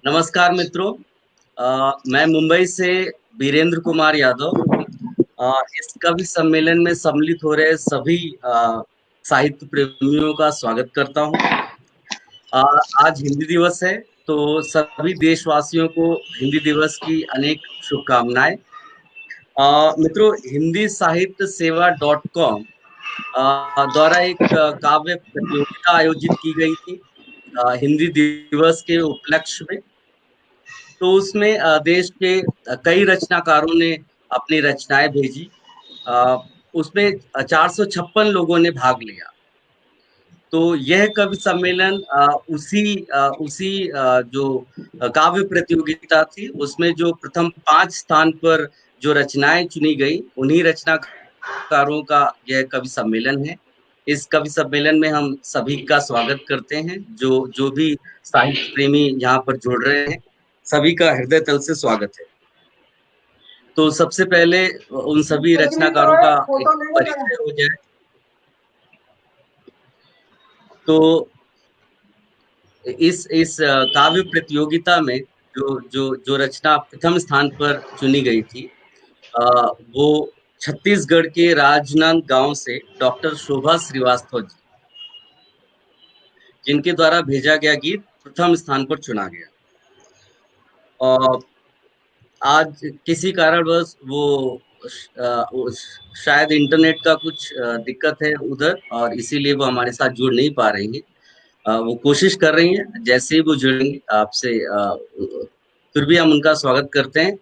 नमस्कार मित्रों। मैं मुंबई से वीरेंद्र कुमार यादव इस कवि सम्मेलन में सम्मिलित हो रहे सभी साहित्य प्रेमियों का स्वागत करता हूं। अ, आज हिंदी दिवस है, तो सभी देशवासियों को हिंदी दिवस की अनेक शुभकामनाएं। मित्रों, हिंदी साहित्य सेवा .com द्वारा एक काव्य प्रतियोगिता आयोजित की गई थी हिंदी दिवस के उपलक्ष्य में। तो उसमें देश के कई रचनाकारों ने अपनी रचनाएं भेजी। अ, उसमें 456 लोगों ने भाग लिया। तो यह कवि सम्मेलन उसी जो काव्य प्रतियोगिता थी, उसमें जो प्रथम 5 स्थान पर जो रचनाएं चुनी गई, उन्हीं रचनाकारों का यह कवि सम्मेलन है। इस कवि सम्मेलन में हम सभी का स्वागत करते हैं। जो जो भी साहित्य प्रेमी यहाँ पर जुड़ रहे हैं, सभी का हृदय तल से स्वागत है। तो सबसे पहले उन सभी रचनाकारों का एक परिचय हो जाए। तो इस काव्य प्रतियोगिता में जो जो जो रचना प्रथम स्थान पर चुनी गई थी, वो छत्तीसगढ़ के राजनांद गांव से डॉक्टर शोभा श्रीवास्तव जी, जिनके द्वारा भेजा गया गीत प्रथम स्थान पर चुना गया। और आज किसी कारणवश शायद इंटरनेट का कुछ दिक्कत है उधर, और इसीलिए वो हमारे साथ जुड़ नहीं पा रही है। वो कोशिश कर रही हैं, जैसे ही वो जुड़ेंगे आपसे फिर भी हम उनका स्वागत करते हैं।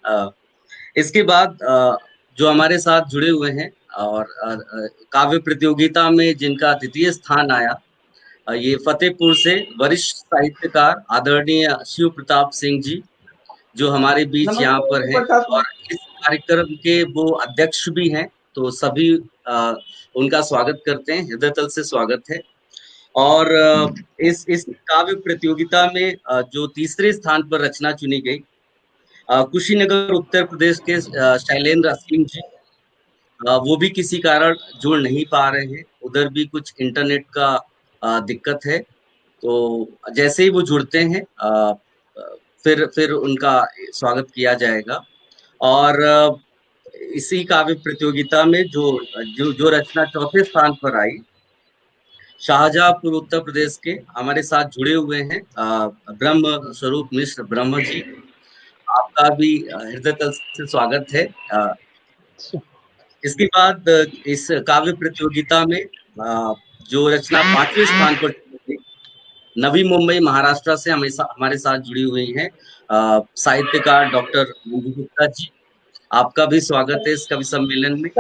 इसके बाद जो हमारे साथ जुड़े हुए हैं और काव्य प्रतियोगिता में जिनका द्वितीय स्थान आया, ये फतेहपुर से वरिष्ठ साहित्यकार आदरणीय शिव प्रताप सिंह जी, जो हमारे बीच यहाँ पर हैं और इस कार्यक्रम के वो अध्यक्ष भी हैं। तो सभी उनका स्वागत करते हैं, हृदय तल से स्वागत है। और इस काव्य प्रतियोगिता में जो तीसरे स्थान पर रचना चुनी गई, कुशीनगर उत्तर प्रदेश के शैलेंद्र असीम जी, वो भी किसी कारण जुड़ नहीं पा रहे हैं। उधर भी कुछ इंटरनेट का दिक्कत है। तो जैसे ही वो जुड़ते हैं फिर उनका स्वागत किया जाएगा। और इसी काव्य प्रतियोगिता में जो जो जो रचना चौथे स्थान पर आई, शाहजहांपुर उत्तर प्रदेश के हमारे साथ जुड़े हुए हैं ब्रह्म स्वरूप मिश्र ब्रह्म जी। आपका भी हृदय तल से स्वागत है। इसके बाद इस काव्य प्रतियोगिता में जो रचना पांचवें स्थान पर थी, नवी मुंबई महाराष्ट्र से हमेशा हमारे साथ जुड़ी हुई है साहित्यकार डॉक्टर मंजू गुप्ता जी। आपका भी स्वागत है इस कवि सम्मेलन में।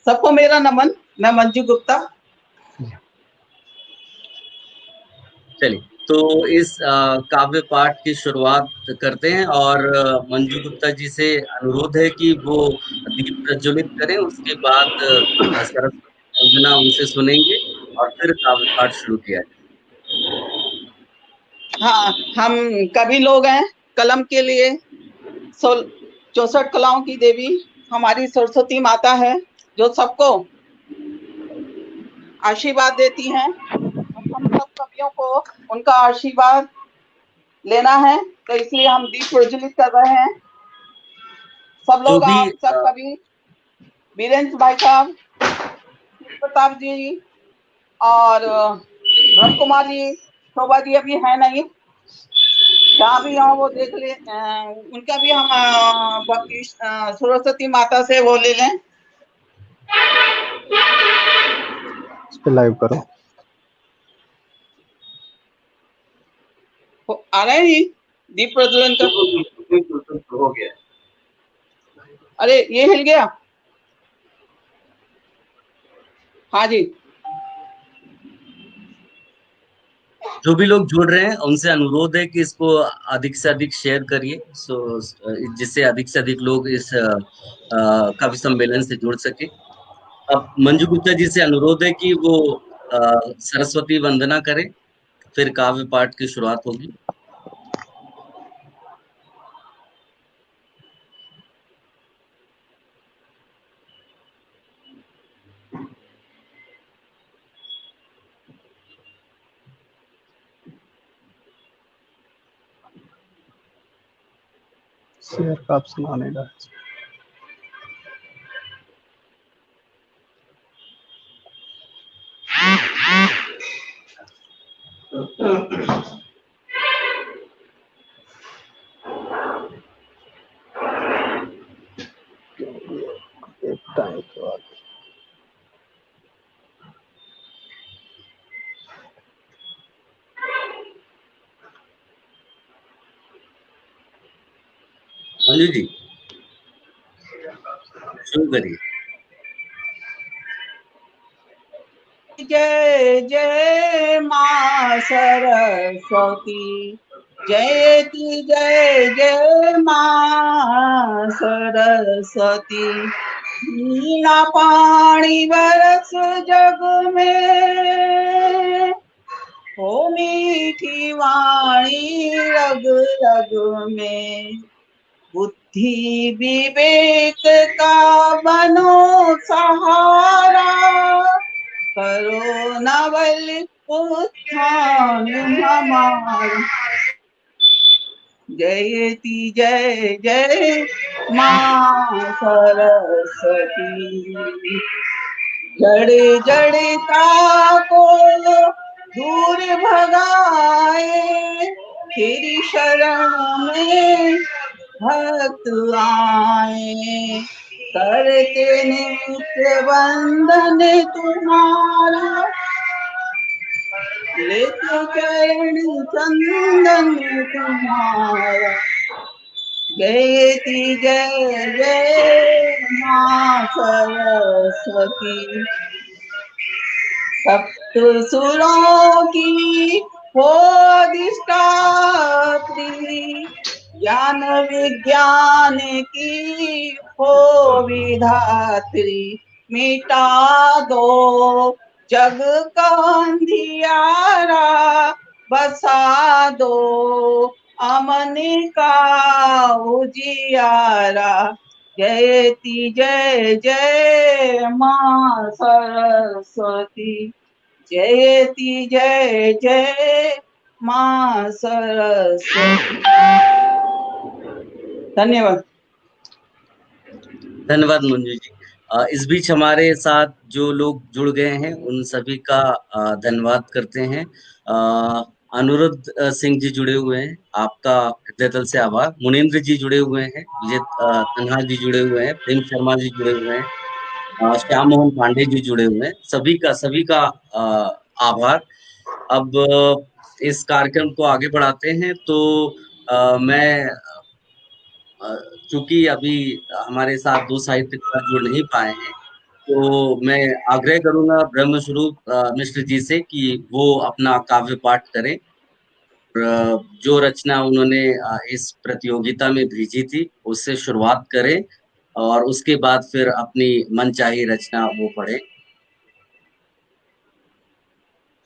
सबको मेरा नमन। मैं मंजू गुप्ता। चलिए, तो इस काव्य पाठ की शुरुआत करते हैं और मंजू गुप्ता जी से अनुरोध है कि वो दीप प्रज्वलित करें। उसके बाद सरस्वती वंदना उनसे सुनेंगे और फिर काव्य पाठ शुरू किया जाए। हाँ, हम कवि लोग हैं। कलम के लिए 64 कलाओं की देवी हमारी सरस्वती माता है, जो सबको आशीर्वाद देती हैं। हम सब कवियों को उनका आशीर्वाद लेना है, तो इसलिए हम दीप प्रज्वलित कर रहे हैं। सब जो लोग, भी आप सब कवि, वीरेंद्र भाई साहब, प्रताप जी और ब्रह्म कुमार जी, शोभा जी अभी है नहीं, जहाँ भी हो वो देख ले। उनका भी हम भक्ति सरस्वती माता से वो ले लें। इस पे लाइव करो। आ रहे हैं दीप प्रज्वलन का। हो गया। अरे ये हिल गया। हाँ जी। जो भी लोग जुड़ रहे हैं उनसे अनुरोध है कि इसको अधिक से अधिक शेयर करिए, जिससे अधिक से अधिक लोग इस कवि सम्मेलन से जुड़ सके। अब मंजू गुप्ता जी से अनुरोध है कि वो सरस्वती वंदना करें, फिर काव्य पाठ की शुरुआत होगी। शेयर का ऑप्शन आने का। एक टाइम के बाद मंजू जी शुरू करिए। जय जय माँ सरस्वती, जयति जय जय माँ सरस्वती। मीणा पानी बरस जग में, हो मीठी वाणी रग रग में। बुद्धि विवेक का बनो सहारा, करो नवल उत्थान हमारा। जयति जय जय माँ सरस्वती। जड़ जड़ता को दूर भगाए, तेरी शरण में भक्त आए। करते नित्य वंदन तुम्हारा, लेते चरण चंदन तुम्हारा। जयति जय जय माँ सरस्वती। सप्त सुरों की हो अधिष्ठात्री, ज्ञान विज्ञान की हो विधात्री। मिटा दो जग का अंधियारा, बसा दो अमन का उजियारा। जयति जय जय माँ सरस्वती, जयति जय जय माँ सरस्वती। धन्यवाद। धन्यवाद मंजू जी। इस बीच हमारे साथ जो लोग जुड़ गए हैं उन सभी का धन्यवाद करते हैं। अनुरुद्ध सिंह जी जुड़े हुए हैं, आपका हृदय तल से आभार। मुनीन्द्र जी जुड़े हुए हैं, विजय तन्हा जी जुड़े हुए हैं, प्रेम शर्मा जी जुड़े हुए हैं, श्याम मोहन पांडे जी जुड़े हुए हैं। सभी का आभार। अब इस कार्यक्रम को आगे बढ़ाते हैं। तो मैं चूंकि अभी हमारे साथ दो साहित्यकार जुड़ नहीं पाए हैं, तो मैं आग्रह करूंगा ब्रह्मस्वरूप मिश्र जी से कि वो अपना काव्य पाठ करें। जो रचना उन्होंने इस प्रतियोगिता में भेजी थी उससे शुरुआत करें और उसके बाद फिर अपनी मनचाही रचना वो पढ़े।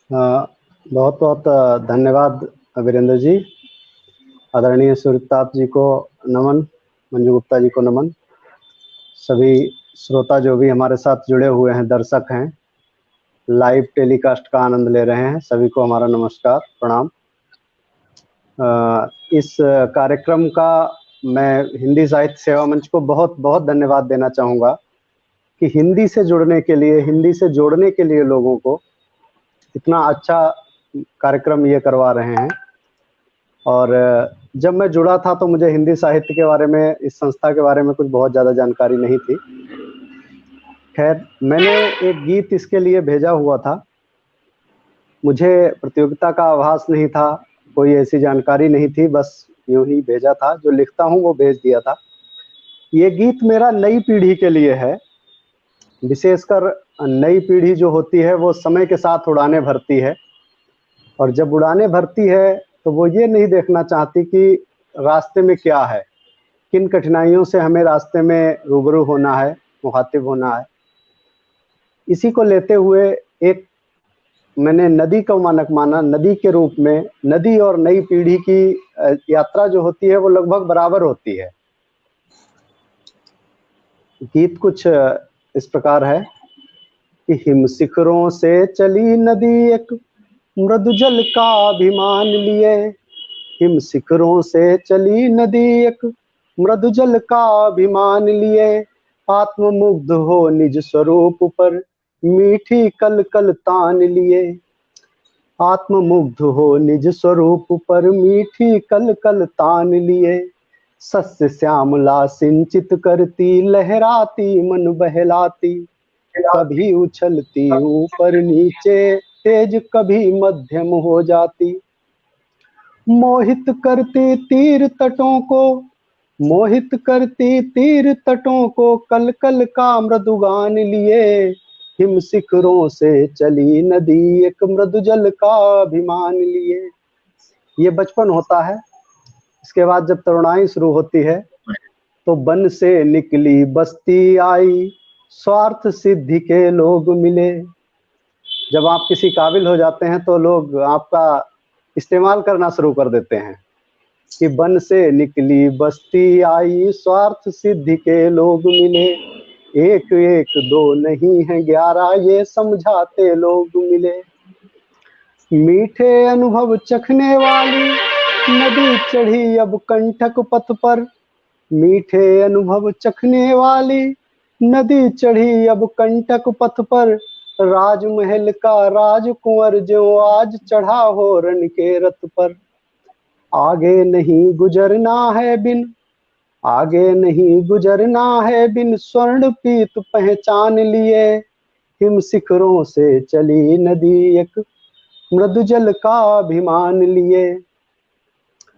बहुत बहुत धन्यवाद वीरेंद्र जी। आदरणीय सूर्यप्रताप जी को नमन, मंजू गुप्ता जी को नमन, सभी श्रोता जो भी हमारे साथ जुड़े हुए हैं, दर्शक हैं, लाइव टेलीकास्ट का आनंद ले रहे हैं, सभी को हमारा नमस्कार प्रणाम। इस कार्यक्रम का मैं हिंदी साहित्य सेवा मंच को बहुत बहुत धन्यवाद देना चाहूँगा कि हिंदी से जुड़ने के लिए, हिंदी से जोड़ने के लिए लोगों को इतना अच्छा कार्यक्रम ये करवा रहे हैं। और जब मैं जुड़ा था तो मुझे हिंदी साहित्य के बारे में, इस संस्था के बारे में कुछ बहुत ज़्यादा जानकारी नहीं थी। खैर, मैंने एक गीत इसके लिए भेजा हुआ था, मुझे प्रतियोगिता का आभास नहीं था, कोई ऐसी जानकारी नहीं थी, बस यूं ही भेजा था, जो लिखता हूँ वो भेज दिया था। ये गीत मेरा नई पीढ़ी के लिए है, विशेषकर नई पीढ़ी जो होती है वो समय के साथ उड़ाने भरती है, और जब उड़ाने भरती है तो वो ये नहीं देखना चाहती कि रास्ते में क्या है, किन कठिनाइयों से हमें रास्ते में रूबरू होना है, मुखातिब होना है। इसी को लेते हुए एक मैंने नदी का मानक माना, नदी के रूप में नदी और नई पीढ़ी की यात्रा जो होती है वो लगभग बराबर होती है। गीत कुछ इस प्रकार है कि हिम शिखरों से चली नदी एक मृदु जल का अभिमान लिए, हिम शिखरों से चली नदी एक मृदु जल का अभिमान लिए, आत्ममुग्ध हो निज स्वरूप पर, मीठी कल कल तान लिए। आत्ममुग्ध हो निज स्वरूप पर, मीठी कल कल तान लिए। सस्य श्यामला सिंचित करती, लहराती मन बहलाती, कभी उछलती ऊपर नीचे, तेज कभी मध्यम हो जाती। मोहित करती तीर तटों को, मोहित करती तीर तटों को, कल कल का मृदुगान लिए। हिम शिखरों से चली नदी, एक मृदु जल का अभिमान लिए। ये बचपन होता है। इसके बाद जब तरुणाई शुरू होती है तो वन से निकली बस्ती आई, स्वार्थ सिद्धि के लोग मिले। जब आप किसी काबिल हो जाते हैं तो लोग आपका इस्तेमाल करना शुरू कर देते हैं कि वन से निकली बस्ती आई, स्वार्थ सिद्धि के लोग मिले। एक एक दो नहीं है 11, ये समझाते लोग मिले। मीठे अनुभव चखने वाली नदी चढ़ी अब कंटक पथ पर, मीठे अनुभव चखने वाली नदी चढ़ी अब कंटक पथ पर। राजमहल का राजकुंवर जो आज चढ़ा हो रण के रथ पर। आगे नहीं गुजरना है बिन, आगे नहीं गुजरना है बिन, स्वर्ण पीत पहचान लिए। हिम शिखरों से चली नदी, एक मृदु जल का अभिमान लिए।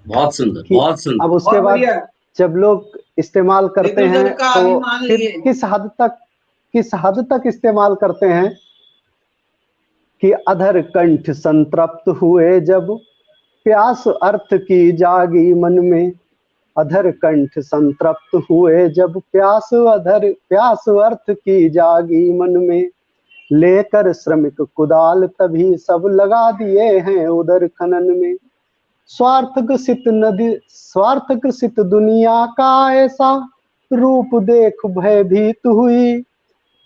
बहुत सुंदर, बहुत सुंदर। अब उसके बाद जब लोग इस्तेमाल करते हैं तो फिर किस हद तक इस्तेमाल करते हैं कि अधर कंठ संतृप्त हुए जब, प्यास अर्थ की जागी मन में। अधर कंठ संतृप्त हुए जब, प्यास अर्थ की जागी मन में। लेकर श्रमिक कुदाल तभी सब लगा दिए हैं उदर खनन में। स्वार्थ ग्रसित दुनिया का ऐसा रूप देख भयभीत हुई।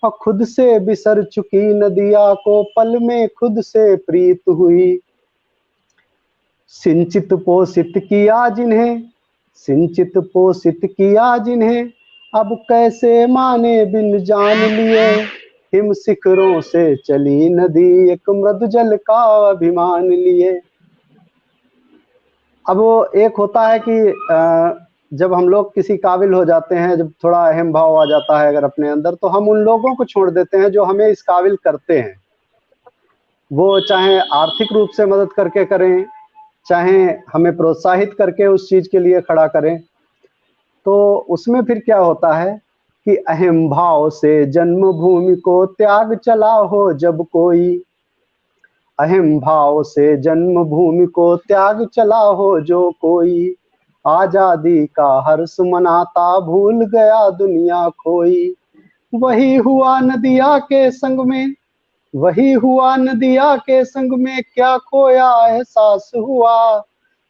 और खुद से बिसर चुकी नदिया को पल में खुद से प्रीत हुई। सिंचित पोषित किया जिन्हें, सिंचित पोषित किया जिन्हें, अब कैसे माने बिन जान लिए। हिम शिखरों से चली नदी, एक मृदु जल का अभिमान लिए। अब वो एक होता है कि जब हम लोग किसी काबिल हो जाते हैं, जब थोड़ा अहम भाव आ जाता है अगर अपने अंदर, तो हम उन लोगों को छोड़ देते हैं जो हमें इस काबिल करते हैं। वो चाहे आर्थिक रूप से मदद करके करें, चाहे हमें प्रोत्साहित करके उस चीज के लिए खड़ा करें। तो उसमें फिर क्या होता है कि अहम भाव से जन्मभूमि को त्याग चला हो जब कोई। अहम भाव से जन्मभूमि को त्याग चला हो जो कोई। आजादी का हर्ष मनाता भूल गया दुनिया खोई। वही हुआ नदिया के संग में, वही हुआ नदिया के संग में, क्या खोया एहसास हुआ।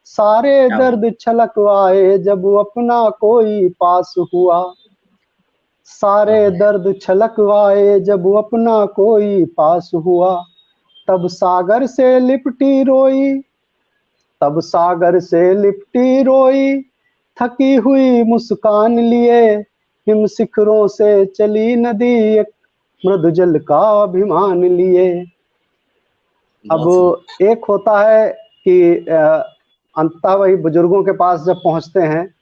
सारे दर्द छलक आए जब अपना कोई पास हुआ। सारे दर्द छलक आए जब अपना कोई पास हुआ। तब सागर से लिपटी रोई, तब सागर से लिपटी रोई, थकी हुई मुस्कान लिए। हिम शिखरों से चली नदी, एक मृदु जल का अभिमान लिए। अब एक होता है कि अंततः वही बुजुर्गों के पास जब पहुंचते हैं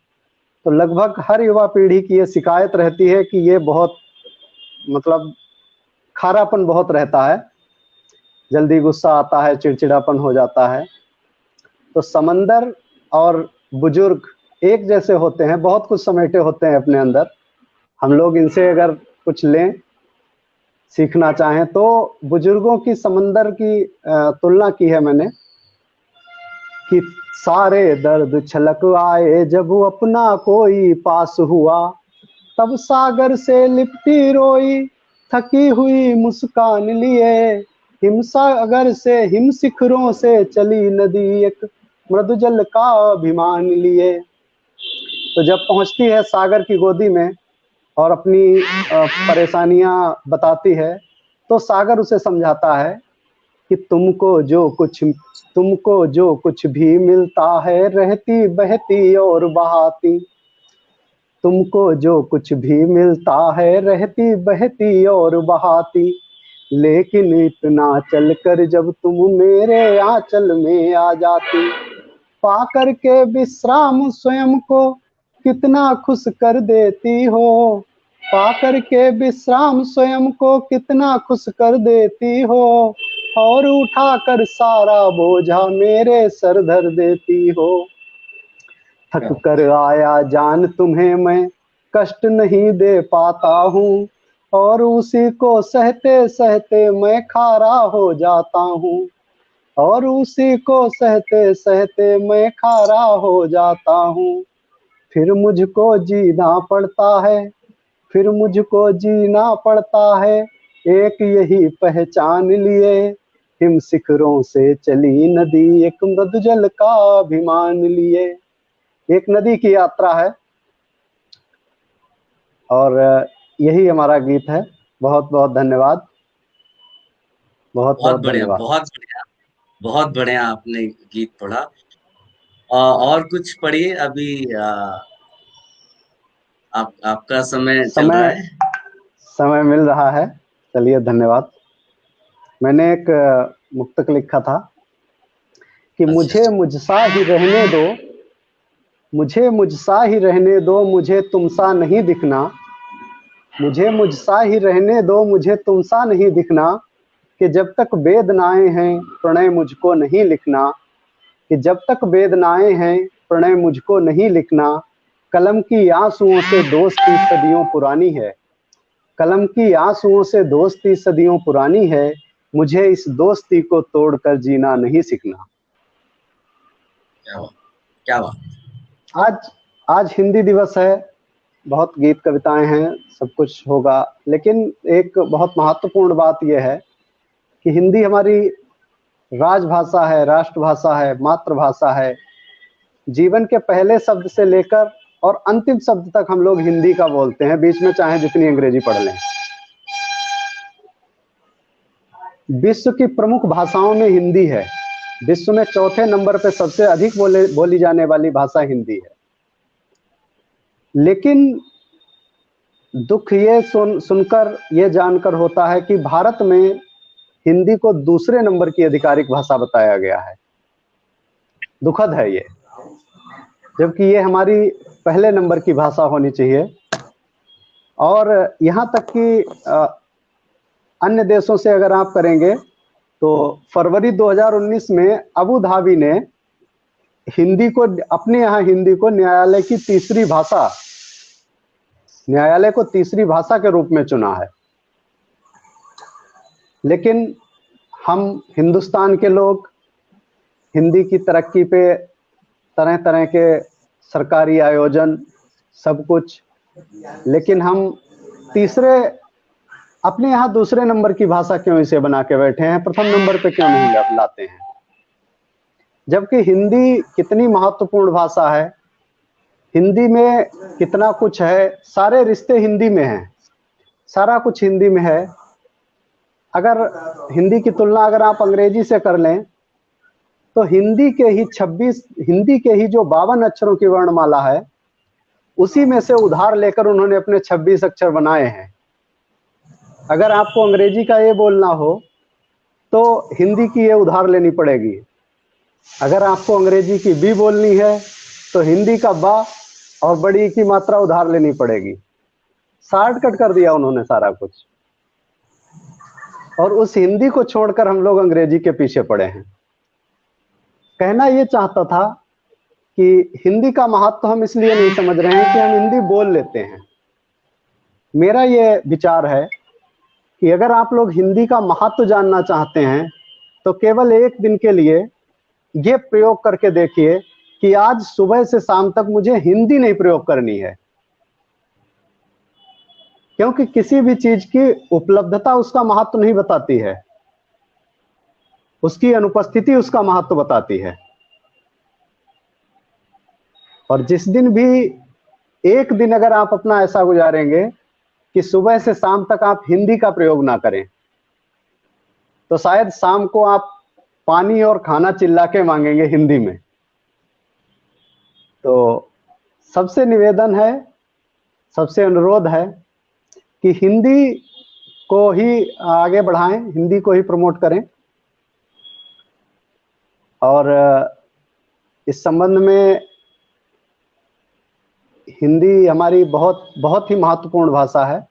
तो लगभग हर युवा पीढ़ी की ये शिकायत रहती है कि ये बहुत मतलब खारापन बहुत रहता है, जल्दी गुस्सा आता है, चिड़चिड़ापन हो जाता है। तो समंदर और बुजुर्ग एक जैसे होते हैं, बहुत कुछ समेटे होते हैं अपने अंदर। हम लोग इनसे अगर कुछ लें, सीखना चाहें, तो बुजुर्गों की समंदर की तुलना की है मैंने कि सारे दर्द छलक आए जब अपना कोई पास हुआ। तब सागर से लिपटी रोई, थकी हुई मुस्कान लिए। हिमसागर से, हिम शिखरों से चली नदी, एक मृदु जल का अभिमान लिए। तो जब पहुंचती है सागर की गोदी में और अपनी परेशानियां बताती है, तो सागर उसे समझाता है कि तुमको जो कुछ भी मिलता है, रहती बहती और बहाती। तुमको जो कुछ भी मिलता है रहती बहती और बहाती, लेकिन इतना चलकर जब तुम मेरे आंचल में आ जाती, पाकर के विश्राम स्वयं को कितना खुश कर देती हो, पाकर के विश्राम स्वयं को कितना खुश कर देती हो, और उठाकर सारा बोझा मेरे सर धर देती हो। थक कर आया जान तुम्हें मैं कष्ट नहीं दे पाता हूँ, और उसी को सहते सहते मैं खारा हो जाता हूँ, और उसी को सहते सहते मैं खारा हो जाता हूँ। फिर मुझको जीना पड़ता है, फिर मुझको जीना पड़ता है, एक यही पहचान लिए, हिम शिखरों से चली नदी एक मृदु जल का अभिमान लिए। एक नदी की यात्रा है और यही हमारा गीत है। बहुत बहुत धन्यवाद, बहुत बहुत धन्यवाद। बहुत बढ़िया आपने गीत पढ़ा। और कुछ पढ़िए अभी। आपका समय चल रहा है। समय मिल रहा है, चलिए धन्यवाद। मैंने एक मुक्तक लिखा था कि मुझे मुझसा ही रहने दो, मुझे मुझसा ही रहने दो, मुझे तुमसा नहीं दिखना, मुझे मुझसा ही रहने दो, मुझे तुमसा नहीं दिखना, कि जब तक वेदनाएं हैं प्रणय मुझको नहीं लिखना, कि जब तक वेदनाएं हैं प्रणय मुझको नहीं लिखना, कलम की आंसुओं से दोस्ती सदियों पुरानी है, कलम की आंसुओं से दोस्ती सदियों पुरानी है, मुझे इस दोस्ती को तोड़कर जीना नहीं सीखना। क्या बात। आज हिंदी दिवस है, बहुत गीत कविताएं हैं, सब कुछ होगा, लेकिन एक बहुत महत्वपूर्ण बात यह है कि हिंदी हमारी राजभाषा है, राष्ट्रभाषा है, मातृभाषा है। जीवन के पहले शब्द से लेकर और अंतिम शब्द तक हम लोग हिंदी का बोलते हैं, बीच में चाहे जितनी अंग्रेजी पढ़ लें। विश्व की प्रमुख भाषाओं में हिंदी है, विश्व में चौथे नंबर पे सबसे अधिक बोली जाने वाली भाषा हिंदी है। लेकिन दुख ये सुनकर ये जानकर होता है कि भारत में हिंदी को दूसरे नंबर की आधिकारिक भाषा बताया गया है। दुखद है ये, जबकि ये हमारी पहले नंबर की भाषा होनी चाहिए। और यहाँ तक कि अन्य देशों से अगर आप करेंगे तो फरवरी 2019 में अबू धाबी ने हिंदी को, अपने यहाँ हिंदी को न्यायालय को तीसरी भाषा के रूप में चुना है। लेकिन हम हिंदुस्तान के लोग हिंदी की तरक्की पे तरह तरह के सरकारी आयोजन सब कुछ, लेकिन हम अपने यहाँ दूसरे नंबर की भाषा क्यों इसे बना के बैठे हैं, प्रथम नंबर पे क्यों नहीं लाते हैं? जबकि हिंदी कितनी महत्वपूर्ण भाषा है, हिंदी में कितना कुछ है, सारे रिश्ते हिंदी में हैं, सारा कुछ हिंदी में है। अगर हिंदी की तुलना अगर आप अंग्रेजी से कर लें तो हिंदी के ही जो 52 अक्षरों की वर्णमाला है, उसी में से उधार लेकर उन्होंने अपने 26 अक्षर बनाए हैं। अगर आपको अंग्रेजी का ये बोलना हो तो हिंदी की ये उधार लेनी पड़ेगी। अगर आपको अंग्रेजी की बी बोलनी है तो हिंदी का बा और बड़ी की मात्रा उधार लेनी पड़ेगी। शॉर्टकट कर दिया उन्होंने सारा कुछ, और उस हिंदी को छोड़कर हम लोग अंग्रेजी के पीछे पड़े हैं। कहना ये चाहता था कि हिंदी का महत्व हम इसलिए नहीं समझ रहे हैं कि हम हिंदी बोल लेते हैं। मेरा ये विचार है कि अगर आप लोग हिंदी का महत्व जानना चाहते हैं तो केवल एक दिन के लिए ये प्रयोग करके देखिए कि आज सुबह से शाम तक मुझे हिंदी नहीं प्रयोग करनी है, क्योंकि किसी भी चीज की उपलब्धता उसका महत्व नहीं बताती है, उसकी अनुपस्थिति उसका महत्व बताती है। और जिस दिन भी एक दिन अगर आप अपना ऐसा गुजारेंगे कि सुबह से शाम तक आप हिंदी का प्रयोग ना करें, तो शायद शाम को आप पानी और खाना चिल्ला के मांगेंगे हिंदी में। तो सबसे निवेदन है सबसे अनुरोध है कि हिंदी को ही आगे बढ़ाएं, हिंदी को ही प्रमोट करें। और इस संबंध में हिंदी हमारी बहुत बहुत ही महत्वपूर्ण भाषा है।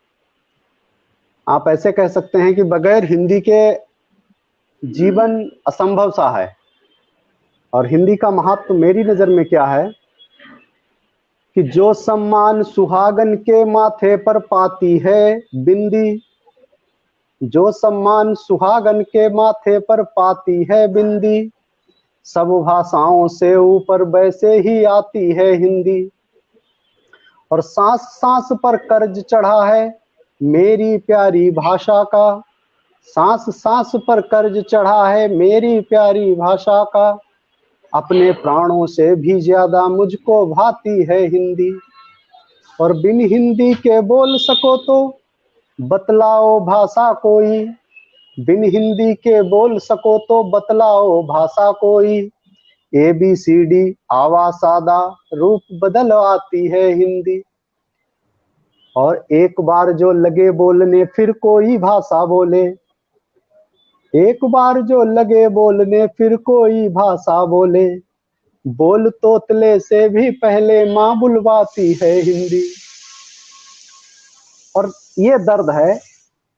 आप ऐसे कह सकते हैं कि बगैर हिंदी के जीवन असंभव सा है। और हिंदी का महत्व मेरी नज़र में क्या है कि जो सम्मान सुहागन के माथे पर पाती है बिंदी, जो सम्मान सुहागन के माथे पर पाती है बिंदी, सब भाषाओं से ऊपर वैसे ही आती है हिंदी। और सांस सांस पर कर्ज चढ़ा है मेरी प्यारी भाषा का, सांस सांस पर कर्ज चढ़ा है मेरी प्यारी भाषा का, अपने प्राणों से भी ज्यादा मुझको भाती है हिंदी। और बिन हिंदी के बोल सको तो बतलाओ भाषा कोई, बिन हिंदी के बोल सको तो बतलाओ भाषा कोई, ABCD आवा सादा रूप बदल आती है हिंदी। और एक बार जो लगे बोलने फिर कोई भाषा बोले, एक बार जो लगे बोलने फिर कोई भाषा बोले, बोल तोतले से भी पहले माँ बुलवाती है हिंदी। और ये दर्द है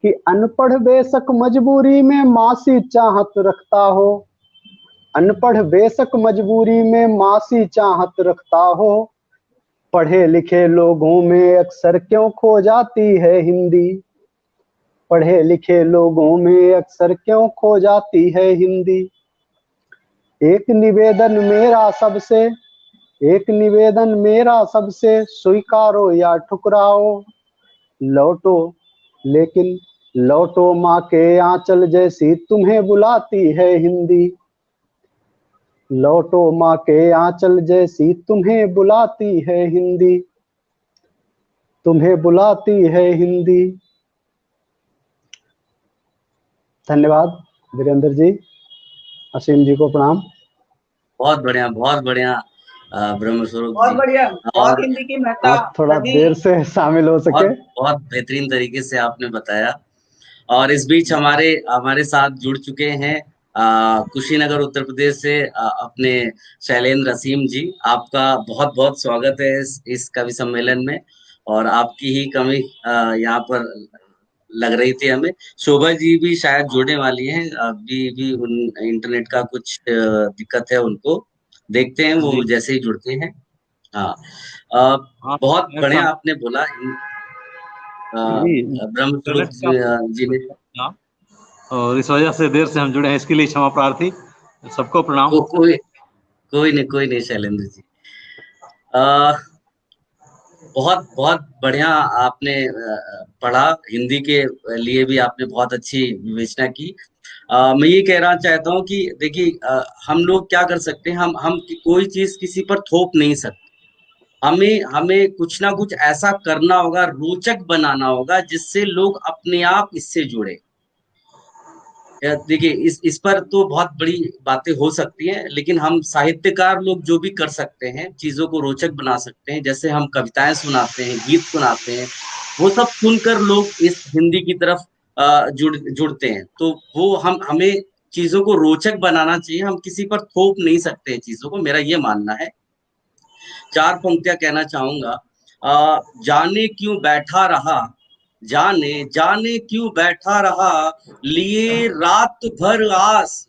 कि अनपढ़ बेशक मजबूरी में मासी चाहत रखता हो, अनपढ़ बेशक मजबूरी में मासी चाहत रखता हो, पढ़े लिखे लोगों में अक्सर क्यों खो जाती है हिंदी, पढ़े लिखे लोगों में अक्सर क्यों खो जाती है हिंदी। एक निवेदन मेरा सबसे, एक निवेदन मेरा सबसे, स्वीकारो या ठुकराओ, लौटो लेकिन लौटो माँ के आंचल जैसी तुम्हें बुलाती है हिंदी, लौटो माँ के आंचल जैसी तुम्हें बुलाती है हिंदी, तुम्हें बुलाती है हिंदी। धन्यवाद वीरेंद्र जी, असीम जी को प्रणाम। बहुत बढ़िया ब्रह्म स्वरूप बहुत जी। बढ़िया, बहुत और हिंदी की महत्ता आप थोड़ा लगी। देर से शामिल हो सके। बहुत बेहतरीन तरीके से आपने बताया। और इस बीच हमारे साथ जुड़ चुके हैं कुशीनगर उत्तर प्रदेश से अपने शैलेंद्र असीम जी। आपका बहुत बहुत स्वागत है इस कवि सम्मेलन में। और आपकी ही कमी यहाँ पर लग रही थी हमें। शोभा जी भी शायद जुड़ने वाली हैं, अभी भी उन इंटरनेट का कुछ दिक्कत है उनको, देखते हैं वो जैसे ही जुड़ते हैं। हाँ, बहुत बढ़िया आपने बोला। ब्रह्म स्वरूप जी ने, और इस वजह से देर से हम जुड़े हैं, इसके लिए क्षमा प्रार्थी। सबको प्रणाम। कोई नहीं शैलेंद्र जी। बहुत बहुत बढ़िया आपने पढ़ा। हिंदी के लिए भी आपने बहुत अच्छी विवेचना की। मैं ये कह रहा चाहता हूँ कि देखिए, हम लोग क्या कर सकते हैं, हम कोई चीज किसी पर थोप नहीं सकते। हमें कुछ ना कुछ ऐसा करना होगा, रोचक बनाना होगा, जिससे लोग अपने आप इससे जुड़े। देखिए, इस पर तो बहुत बड़ी बातें हो सकती हैं, लेकिन हम साहित्यकार लोग जो भी कर सकते हैं, चीजों को रोचक बना सकते हैं। जैसे हम कविताएं सुनाते हैं, गीत सुनाते हैं, वो सब सुनकर लोग इस हिंदी की तरफ जुड़ते हैं। तो वो हमें चीजों को रोचक बनाना चाहिए, हम किसी पर थोप नहीं सकते हैं चीजों को, मेरा ये मानना है। 4 पंक्तियां कहना चाहूंगा। जाने क्यों बैठा रहा, जाने जाने क्यों बैठा रहा, लिए रात भर आस,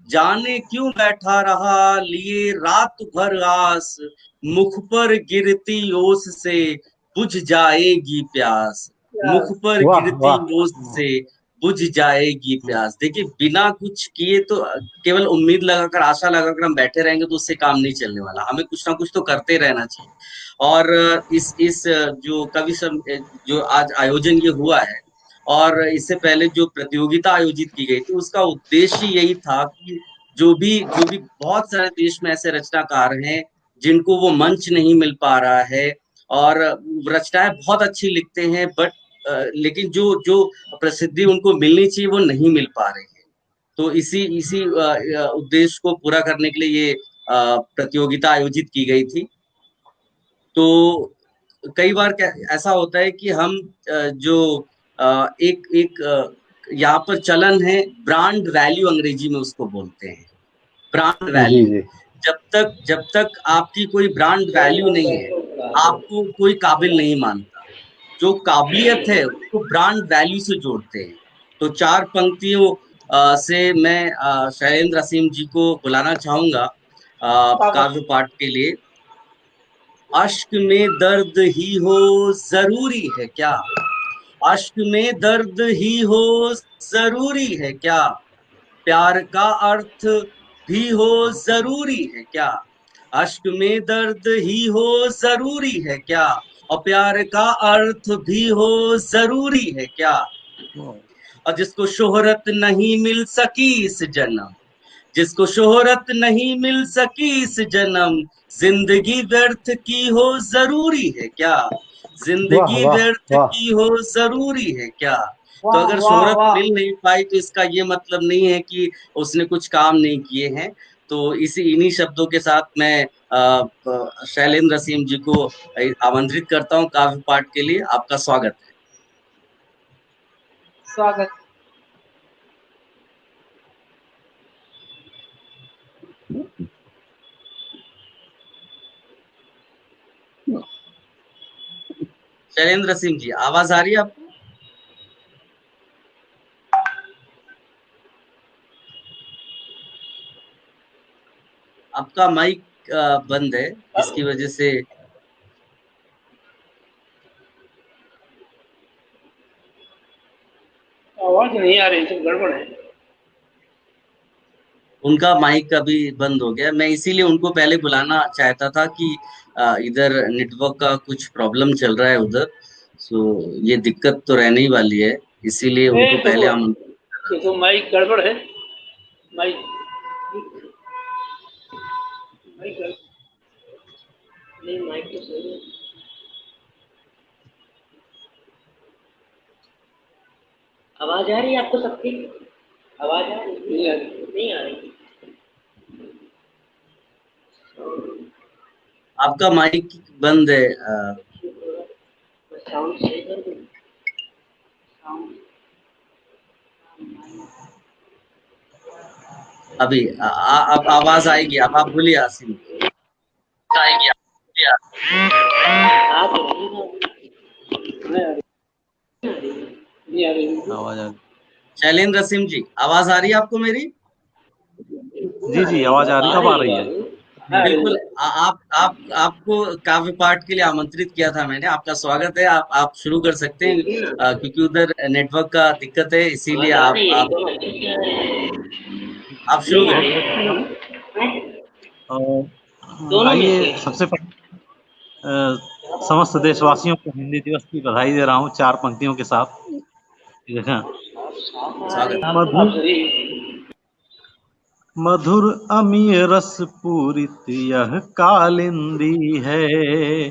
जाने क्यों बैठा रहा, लिए रात भर आस, मुख पर गिरती ओस से बुझ जाएगी प्यास, मुख पर वाह गिरती वाह। ओस से बुझ जाएगी प्यास। देखिए, बिना कुछ किए तो केवल उम्मीद लगाकर, आशा लगाकर हम बैठे रहेंगे तो उससे काम नहीं चलने वाला। हमें कुछ ना कुछ तो करते रहना चाहिए। और इस जो जो आज आयोजन ये हुआ है, और इससे पहले जो प्रतियोगिता आयोजित की गई थी, उसका उद्देश्य यही था कि जो भी बहुत सारे देश में ऐसे रचनाकार हैं जिनको वो मंच नहीं मिल पा रहा है, और रचनाएं बहुत अच्छी लिखते हैं, बट लेकिन जो जो प्रसिद्धि उनको मिलनी चाहिए वो नहीं मिल पा रही है। तो इसी उद्देश्य को पूरा करने के लिए ये प्रतियोगिता आयोजित की गई थी। तो कई बार ऐसा होता है कि हम जो एक एक यहाँ पर चलन है, ब्रांड वैल्यू अंग्रेजी में उसको बोलते हैं, ब्रांड जी वैल्यू। जी। जब तक आपकी कोई ब्रांड वैल्यू नहीं है, आपको कोई काबिल नहीं मानता। जो काबिलियत है उसको ब्रांड वैल्यू से जोड़ते हैं। तो 4 पंक्तियों से मैं शैलेंद्र असीम जी को बुलाना चाहूंगा काव्य पाठ के लिए। अश्क में दर्द ही हो जरूरी है क्या? अश्क में दर्द ही हो जरूरी है क्या? प्यार का अर्थ भी हो जरूरी है क्या? अश्क में दर्द ही हो जरूरी है क्या? और प्यार का अर्थ भी हो जरूरी है क्या? और जिसको शोहरत नहीं मिल सकी इस जन्म, जिसको शोहरत नहीं मिल सकी इस जन्म, जिंदगी व्यर्थ की हो जरूरी है क्या? वाह जिंदगी वाह व्यर्थ वाह। की हो जरूरी है क्या? तो वाह अगर वाह शोहरत वाह। मिल नहीं पाई तो इसका ये मतलब नहीं है कि उसने कुछ काम नहीं किए हैं। तो इन्हीं शब्दों के साथ मैं शैलेंद्र असीम जी को आमंत्रित करता हूँ काव्य पाठ के लिए। आपका स्वागत है। स्वागत। शैलेंद्र असीम जी, आवाज आ रही है आपको? आपका माइक बंद है, इसकी वजह से आवाज नहीं आ रही, सब गड़बड़ है। उनका माइक अभी बंद हो गया। मैं इसीलिए उनको पहले बुलाना चाहता था कि इधर नेटवर्क का कुछ प्रॉब्लम चल रहा है उधर, सो ये दिक्कत तो रहने ही वाली है, इसीलिए उनको पहले हम ये तो माइक गड़बड़ है। माइक माइक गड़बड़ नहीं, माइक तो सही है। आवाज आ रही है आपको सबकी? आवाज आ रही? नहीं आ रही, नहीं आ रही। आपका माइक बंद है। साउंड सही कर दूं? साउंड अभी अब आवाज आएगी। अब आप बोलिए आसिम। आएगी, आ तो रही है। नहीं आ रही। आवाज आ रही? शैलेंद्र असीम जी, आवाज आ रही है आपको मेरी? जी जी, आवाज आ रही, अब आ रही है। बिल्कुल। आपको काव्य पाठ के लिए आमंत्रित किया था मैंने। आपका स्वागत है। आप शुरू कर सकते हैं, क्योंकि उधर नेटवर्क का दिक्कत है, इसीलिए आप शुरू बहुत करिए। बहुत आइए, सबसे पहले समस्त देशवासियों को हिंदी दिवस की बधाई दे रहा हूँ 4 पंक्तियों के साथ। देखें, स्वागत। मधुर अमीय रस पूरित यह कालिंदी है,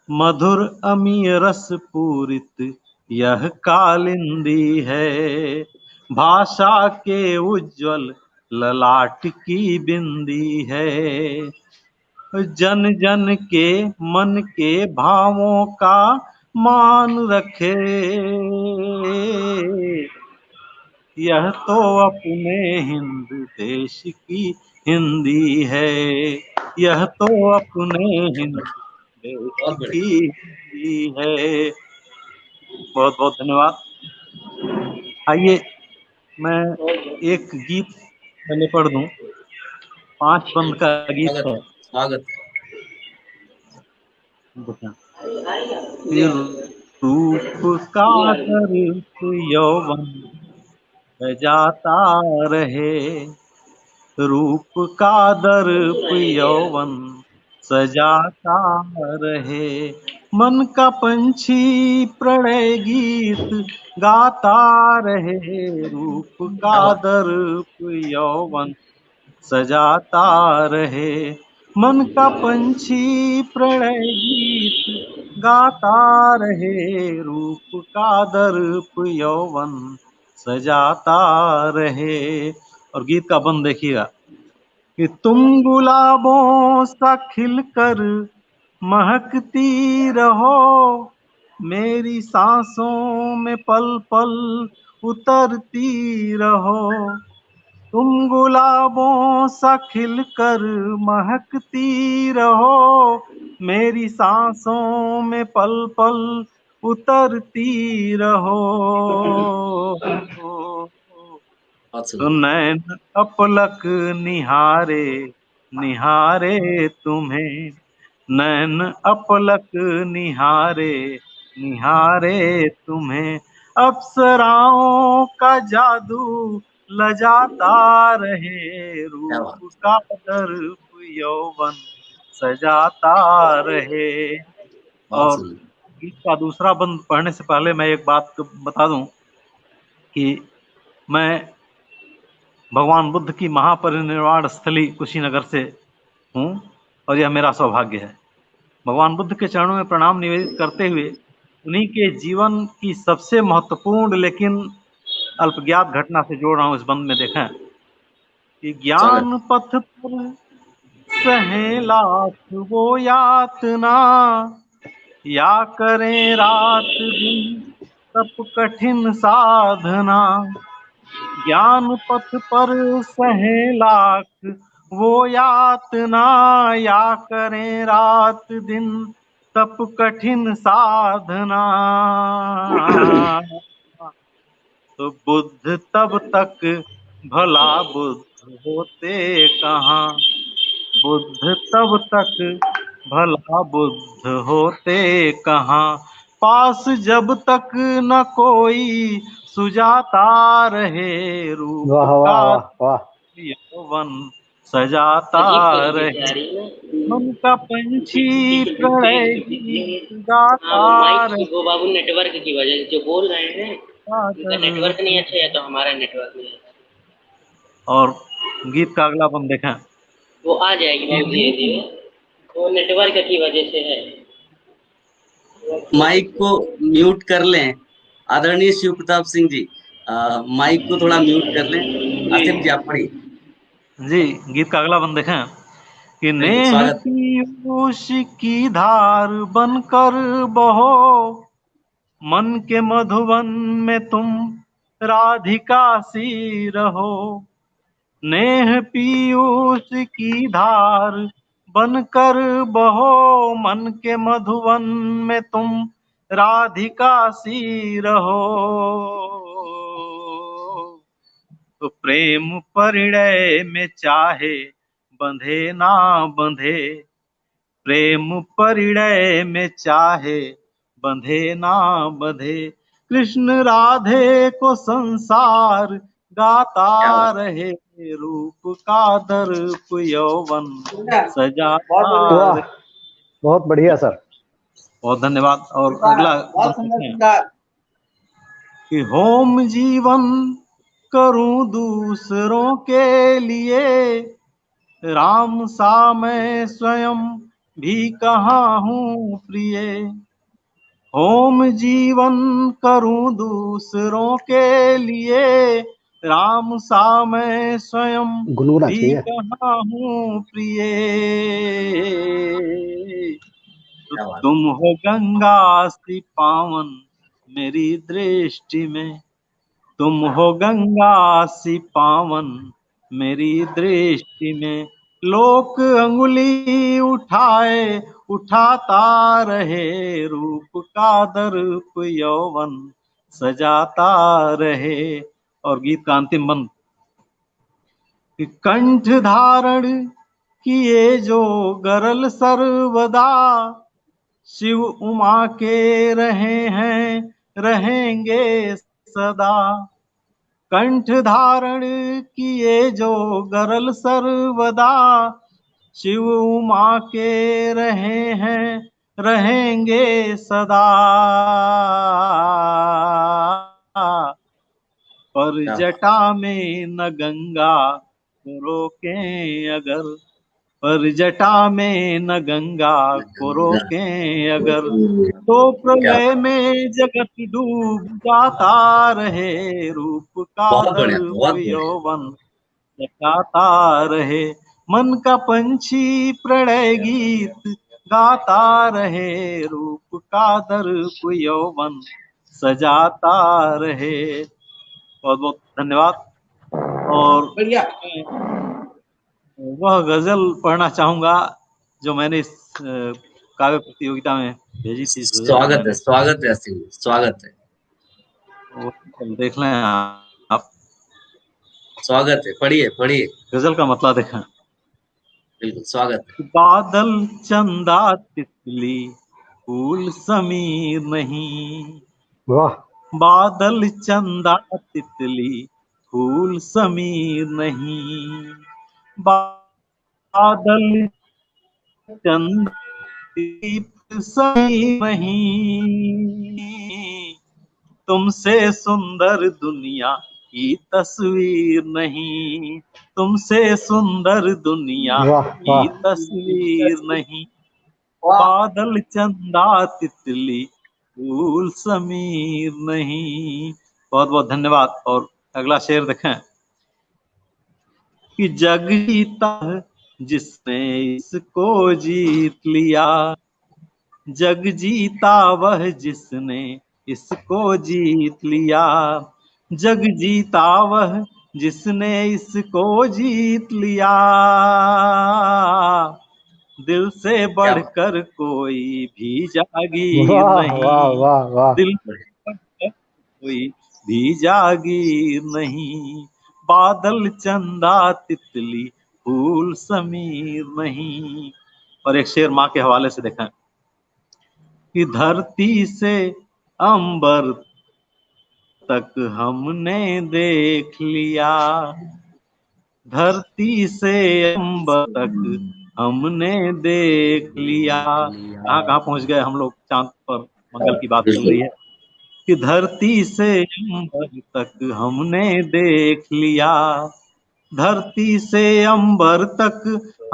मधुर अमीय रस पूरित यह कालिंदी है, भाषा के उज्ज्वल ललाट की बिंदी है, जन जन के मन के भावों का मान रखे, यह तो अपने हिंद देश की हिंदी है, यह तो अपने हिंद देश की हिंदी है। बहुत बहुत धन्यवाद। आइए, मैं एक गीत पहले पढ़ दूं। 5 बंद का गीत है। स्वागत है। रूप का दर्प यौवन जाता रहे, रूप का दर्प यौवन सजाता रहे, मन का पंछी प्रणय गीत गाता रहे, रूप का दर्प यौवन सजाता रहे, मन का पंछी प्रणय गीत गाता रहे, रूप का दर्प यौवन सजाता रहे। और गीत का बंद देखिएगा कि तुम गुलाबों सा खिलकर महकती रहो मेरी सांसों में पल पल उतरती रहो। तुम गुलाबों सा खिलकर महकती रहो मेरी सांसों में पल पल उतरती रहो। बहुत तो सुंदर। नैन अपलक निहारे निहारे तुम्हें, नैन अपलक निहारे निहारे तुम्हें। अप्सराओं का जादू लजाता रहे, क्या बात। रूप का दर्प यौवन सजाता रहे। बहुत और सुंदर। गीत का दूसरा बंद पढ़ने से पहले मैं एक बात बता दूं कि मैं भगवान बुद्ध की महापरिनिर्वाण स्थली कुशीनगर से हूँ और यह मेरा सौभाग्य है। भगवान बुद्ध के चरणों में प्रणाम निवेदित करते हुए उन्हीं के जीवन की सबसे महत्वपूर्ण लेकिन अल्पज्ञात घटना से जोड़ रहा हूँ इस बंद में। देखें कि स्वागत। ज्ञान पथ पर सहे लाख वो यातना, या करें रात दिन तप कठिन साधना। ज्ञान पथ पर सहे लाख वो यातना, या करें रात दिन तप कठिन साधना। तो बुद्ध तब तक भला बुद्ध होते कहाँ, बुद्ध तब तक भला बुद्ध होते कहाँ। पास जब तक न कोई सुजाता रहे, रूप वाह का वाह वाह वाह। यौवन सजाता अजीब तरीके से रहे। आ रही है ना। मन का पंछी प्रणय गीत गाता हाँ, वो माइक रहे। वो बाबू नेटवर्क की वजह से जो बोल रहे हैं, उनका नेटवर्क नहीं अच्छा है तो हमारा नेटवर्क नहीं अच्छा। और गीत का अगला बंद देखें। वो आ जाएगी बाबू धीरे धीरे, वो नेटवर्क की वजह से है। माइक को म्यूट कर लें आदरणीय शिव प्रताप सिंह जी। माइक को थोड़ा म्यूट कर लें। आसिफ जी आप पढ़िए। जी, गीत का अगला बंद देखें कि बिल्कुल नेह स्वागत। पीयूष की धार बनकर बहो, मन के मधुबन में तुम राधिका सी रहो। नेह पीयूष की धार बनकर बहो, मन के मधुबन में तुम राधिका सी रहो। तो प्रेम परिणय में चाहे बंधे ना बंधे, प्रेम परिणय में चाहे बंधे ना बंधे। कृष्ण राधे को संसार गाता क्या बात। रहे, रूप का दर्प यौवन बहुत सजाता बढ़िया। वाह, रहे। बहुत बढ़िया सर। बहुत धन्यवाद। और अगला बहुत सुंदर बंद सुंदर। कि होम जीवन करूं दूसरों के लिए, राम सा मैं स्वयं भी कहाँ हूँ प्रिय। होम जीवन करूं दूसरों के लिए, राम सा मैं स्वयं गुनगुना भी चाहिए। कहाँ हूँ प्रिय। तो क्या बात। तुम हो गंगा सी पावन मेरी दृष्टि में, तुम हो गंगा सी पावन मेरी दृष्टि में। लोक अंगुली उठाए उठाता रहे, रूप का दर्प यौवन सजाता रहे। और गीत का अंतिम बंद कि कंठ धारण किए जो गरल सर्वदा, शिव उमा के रहे हैं रहेंगे सदा। कंठ धारण किए जो गरल सर्वदा, शिव उमा के रहे हैं रहेंगे सदा। पर क्या बात। जटा में न गंगा को रोकें अगर, पर जटा में न गंगा को रोकें अगर, तो क्या प्रलय बात। में जगत डूब जाता रहे, रूप का बहुत बढ़िया, दर्प बहुत बढ़िया। यौवन सजाता रहे। मन का पंछी प्रणय गीत गाता रहे रूप का दर्प यौवन सजाता रहे। बहुत बहुत धन्यवाद। और बढ़िया। वह गजल पढ़ना चाहूंगा जो मैंने इस काव्य प्रतियोगिता में भेजी थी। स्वागत है असीम, स्वागत है। वो देख लें आप। स्वागत है, पढ़िए पढ़िए। गजल का मतलब देखें। बिल्कुल स्वागत है। बादल चंदा तितली फूल समीर नहीं। वाह। बादल चंदा तितली फूल समीर नहीं। बादल चंदा दीप समीर नहीं। तुमसे सुंदर दुनिया की तस्वीर नहीं। तुमसे सुंदर दुनिया वाह की वाह। तस्वीर नहीं। वाह। बादल चंदा तितली फूल समीर नहीं। बहुत बहुत धन्यवाद। और अगला शेर देखें कि जग जीता जिसने इसको जीत लिया। जग जीता वह जिसने इसको जीत लिया। जग जीता वह जिसने इसको जीत लिया। दिल से बढ़कर कोई भी जागीर वाह नहीं। वाह वाह वाह। दिल से बढ़कर कोई भी जागीर नहीं। बादल चंदा तितली फूल समीर नहीं। और एक शेर माँ के हवाले से देखा कि धरती से अंबर तक हमने देख लिया। धरती से अंबर तक हमने देख लिया। कहाँ कहाँ पहुंच गए हम लोग। चांद पर मंगल की बात चल रही है कि धरती से अंबर तक हमने देख लिया। धरती से अंबर तक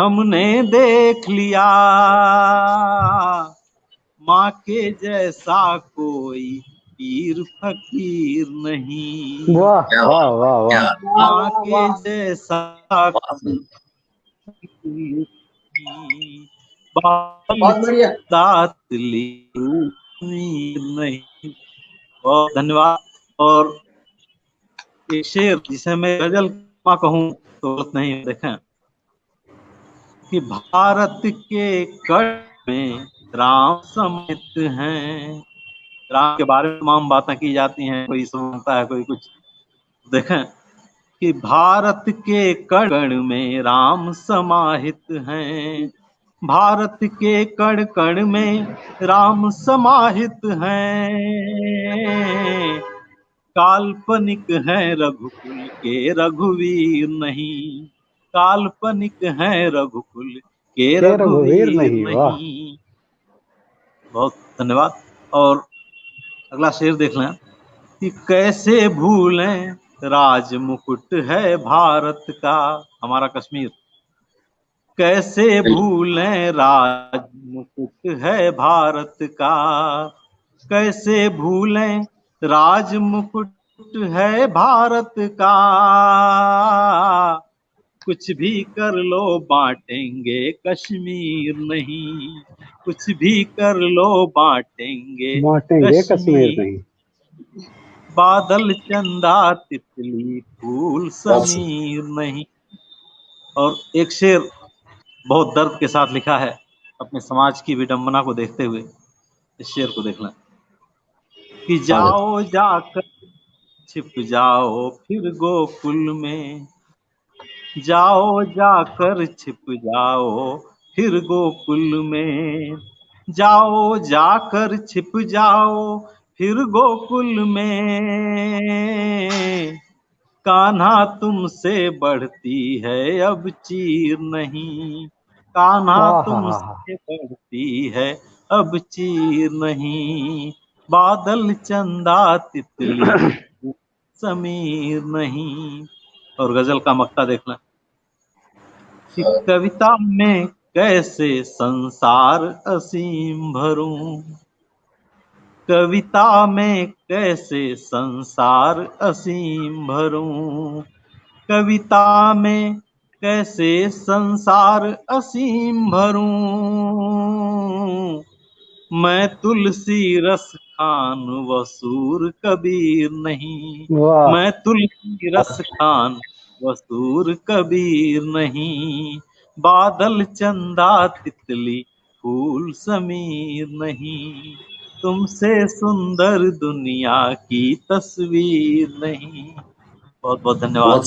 हमने देख लिया। माँ के जैसा कोई पीर फकीर नहीं। वाह क्या वाह बात, वाह वाह। क्या माँ वाह, के वाह। जैसा बात है। फकीर नहीं। बादल बहुत बढ़िया। दातली उम्मीद नहीं। बहुत धन्यवाद। और एक शेर जिसे मैं गजल कहूँ तो गलत नहीं। देखें कि भारत के कण में राम समित हैं। राम के बारे में तमाम बातें की जाती हैं। कोई सुनता है कोई कुछ। देखें कि भारत के कण कण में राम समाहित हैं। भारत के कण कण में राम समाहित हैं। काल्पनिक हैं रघुकुल के रघुवीर नहीं। काल्पनिक हैं रघुकुल के के रघुवीर रघुवीर नहीं। वाह। नहीं। बहुत धन्यवाद। और अगला शेर देख लें कि कैसे भूलें राज मुकुट है भारत का। हमारा कश्मीर। कैसे भूलें राज मुकुट है भारत का। कैसे भूलें राज मुकुट है भारत का। कुछ भी कर लो बांटेंगे कश्मीर नहीं। कुछ भी कर लो बांटेंगे बांटेंगे कश्मीर कश्मीर। नहीं। बादल चंदा तितली फूल समीर नहीं। और एक शेर बहुत दर्द के साथ लिखा है अपने समाज की विडंबना को देखते हुए। इस शेर को देखना कि जाओ जाकर छिप जाओ फिर गोकुल में। जाओ जाकर छिप जाओ फिर गोकुल में। जाओ जाकर छिप जाओ फिर गोकुल में। कान्हा तुमसे बढ़ती है अब चीर नहीं। कान्हा तुमसे बढ़ती है अब चीर नहीं। बादल चंदा तितली समीर नहीं। और गजल का मक्ता देखना कि कविता में कैसे संसार असीम भरूं। कविता में कैसे संसार असीम भरूं। कविता में कैसे संसार असीम भरूं। हूँ। मैं तुलसी रस खान व सूर कबीर नहीं, वाह। मैं तुलसी रस खान व सूर कबीर नहीं, बादल चंदा तितली फूल समीर नहीं, तुमसे सुंदर दुनिया की तस्वीर नहीं। बहुत बहुत धन्यवाद।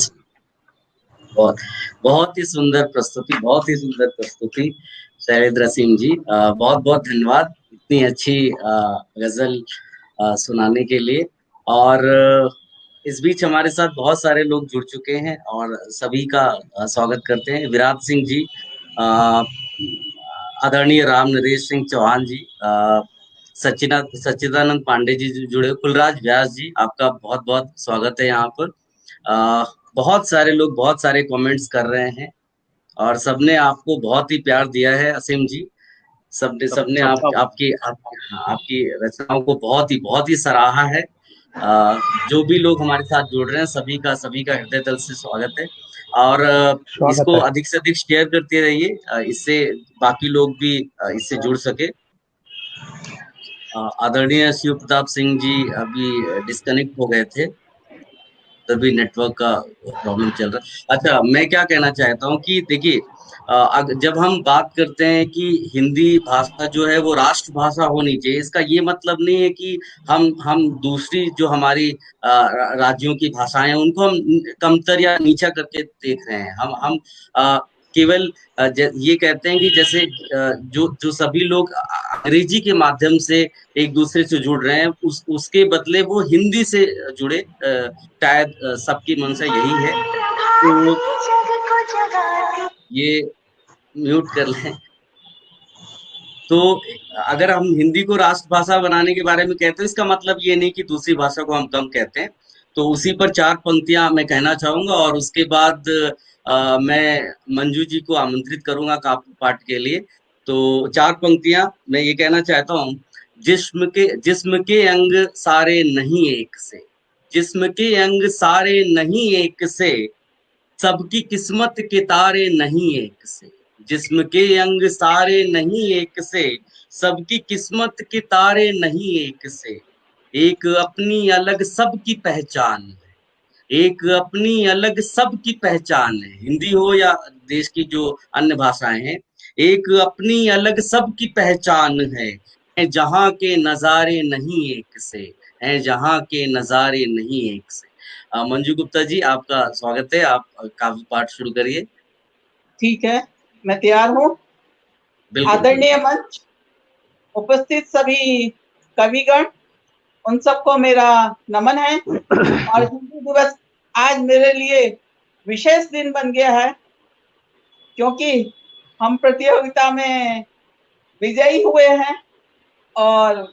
बहुत बहुत बहुत ही सुंदर प्रस्तुति, बहुत ही सुंदर प्रस्तुति शैलेंद्र सिंह जी। बहुत बहुत धन्यवाद इतनी अच्छी गजल सुनाने के लिए। और इस बीच हमारे साथ बहुत सारे लोग जुड़ चुके हैं और सभी का स्वागत करते हैं। विराट सिंह जी, आदरणीय राम नरेश सिंह चौहान जी, सच्चिदानंद पांडे जी जुड़े, कुलराज व्यास जी, आपका बहुत बहुत स्वागत है यहाँ पर। बहुत सारे लोग बहुत सारे कमेंट्स कर रहे हैं और सबने आपको बहुत ही प्यार दिया है। असीम जी, सबने सबने आपकी रचनाओं को बहुत ही सराहा है। जो भी लोग हमारे साथ जुड़ रहे हैं सभी का हृदय दिल से स्वागत है। और स्वागत इसको है। अधिक से अधिक शेयर करते रहिए, इससे बाकी लोग भी इससे जुड़ सके। आदरणीय शिव प्रताप सिंह जी अभी डिस्कनेक्ट हो गए थे, तभी नेटवर्क का प्रॉब्लम चल रहा है। अच्छा, मैं क्या कहना चाहता हूँ कि देखिए, जब हम बात करते हैं कि हिंदी भाषा जो है वो राष्ट्रभाषा होनी चाहिए, इसका ये मतलब नहीं है कि हम दूसरी जो हमारी राज्यों की भाषाएं हैं उनको हम कमतर या नीचा करके देख रहे हैं। हम केवल ये कहते हैं कि जैसे जो जो सभी लोग अंग्रेजी के माध्यम से एक दूसरे से जुड़ रहे हैं, उसके बदले वो हिंदी से जुड़े, शायद सबकी मंशा यही है। तो ये म्यूट कर लें। तो अगर हम हिंदी को राष्ट्रभाषा बनाने के बारे में कहते हैं, इसका मतलब ये नहीं कि दूसरी भाषा को हम कम कहते हैं। तो उसी पर 4 पंक्तियां मैं कहना चाहूंगा और उसके बाद मैं मंजू जी को आमंत्रित करूंगा पाठ के लिए। तो 4 पंक्तियां मैं ये कहना चाहता हूँ। जिस्म के अंग सारे नहीं एक से, जिस्म के अंग सारे नहीं एक से, सबकी किस्मत के तारे नहीं एक से, जिस्म के अंग सारे नहीं एक से, सबकी किस्मत के तारे नहीं एक से, एक अपनी अलग सबकी पहचान है, एक अपनी अलग सबकी पहचान है। हिंदी हो या देश की जो अन्य भाषाएं हैं, एक अपनी अलग सबकी पहचान है जहां के नजारे नहीं एक से, है जहां के नजारे नहीं एक से। मंजू गुप्ता जी, आपका स्वागत है, आप काव्य पाठ शुरू करिए। ठीक है, मैं तैयार हूँ। आदरणीय मंच, उपस्थित सभी कविगण, उन सबको मेरा नमन है। और हिंदी दिवस आज मेरे लिए विशेष दिन बन गया है, क्योंकि हम प्रतियोगिता में विजयी हुए हैं और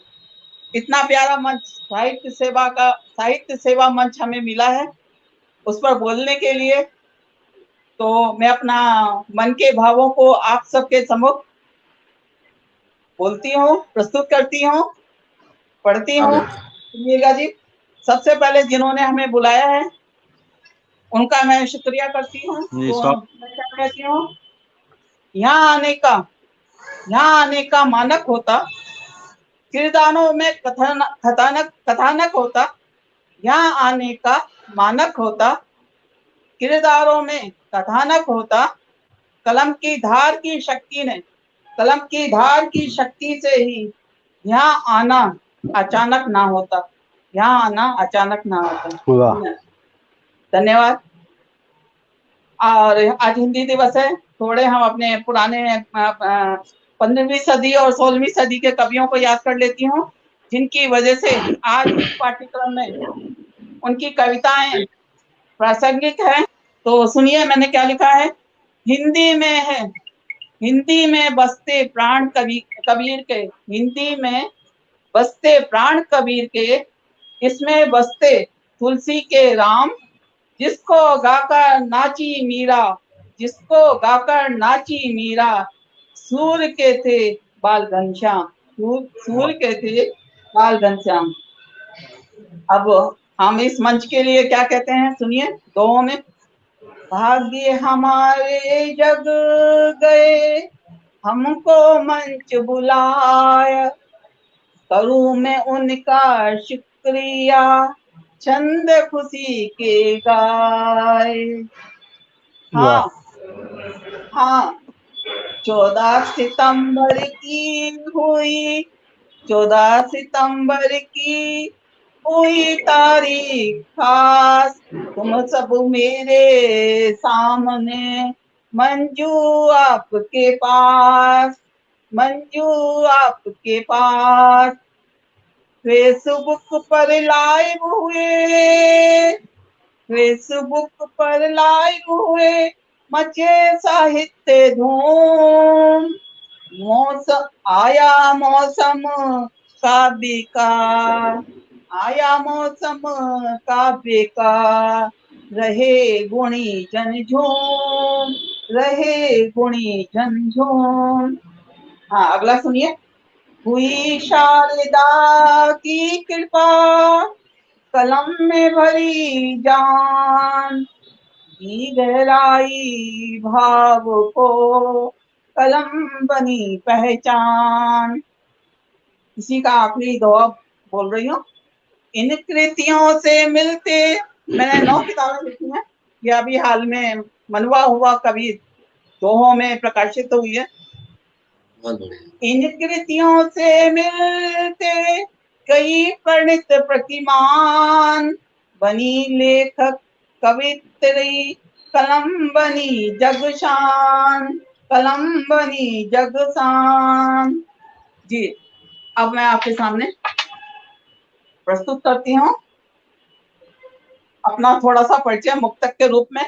इतना प्यारा मंच, साहित्य सेवा मंच हमें मिला है, उस पर बोलने के लिए। तो मैं अपना मन के भावों को आप सबके सम्मुख बोलती हूँ, प्रस्तुत करती हूँ, पढ़ती हूँ। सुनिएगा जी। सबसे पहले जिन्होंने हमें बुलाया है उनका मैं शुक्रिया करती हूँ। तो मैं क्या कहती हूँ, यहाँ आने का मानक होता, किरदारों में कथानक होता, यहाँ आने का मानक होता, किरदारों में कथानक होता, कलम की धार की शक्ति से ही यहाँ आना अचानक ना होता, यहाँ आना अचानक ना होता। धन्यवाद। और आज हिंदी दिवस है, थोड़े हम अपने पुराने 15वीं सदी और 16वीं सदी के कवियों को याद कर लेती हूँ, जिनकी वजह से आज इस पाठ्यक्रम में उनकी कविताएं प्रासंगिक हैं। तो सुनिए मैंने क्या लिखा है। हिंदी में बसते प्राण कबीर के, हिंदी में बसते प्राण कबीर के, इसमें बसते तुलसी के राम, जिसको गाकर नाची मीरा, सूर्य के थे बाल घनश्याम। अब हम इस मंच के लिए क्या कहते हैं, सुनिए दोहों में। भाग्य हमारे जग गए हमको मंच बुलाया, करूं मैं उनका शुक्रिया, छंद खुशी के गाए। हाँ हाँ 14 सितंबर की हुई, 14 सितंबर की हुई तारीख खास, तुम सब मेरे सामने, मंजू आपके पास, मंजू आपके पास। फेसबुक पर लाइव हुए, फेसबुक पर लाइव हुए, मचे साहित्य धूम, मौसम आया, मौसम का बेकार, आया मौसम का बेकार, रहे गुणी झंझूम, रहे गुणी झंझूम। हाँ अगला सुनिए। हुई शारदा की कृपा, कलम में भरी जान, की गहराई भाव को कलम बनी पहचान। इसी का आखिरी दोहा बोल रही हूँ। इन कृतियों से मिलते, मैंने 9 किताबें लिखी हैं, ये अभी हाल में मनवा हुआ कवि दोहों में प्रकाशित हुई है। इन कृतियों से मिलते कई प्रणीत प्रतिमान, बनी लेखक कवित्री, कलम बनी जगशान, कलम बनी जगशान। जी अब मैं आपके सामने प्रस्तुत करती हूँ अपना थोड़ा सा परिचय मुक्तक के रूप में।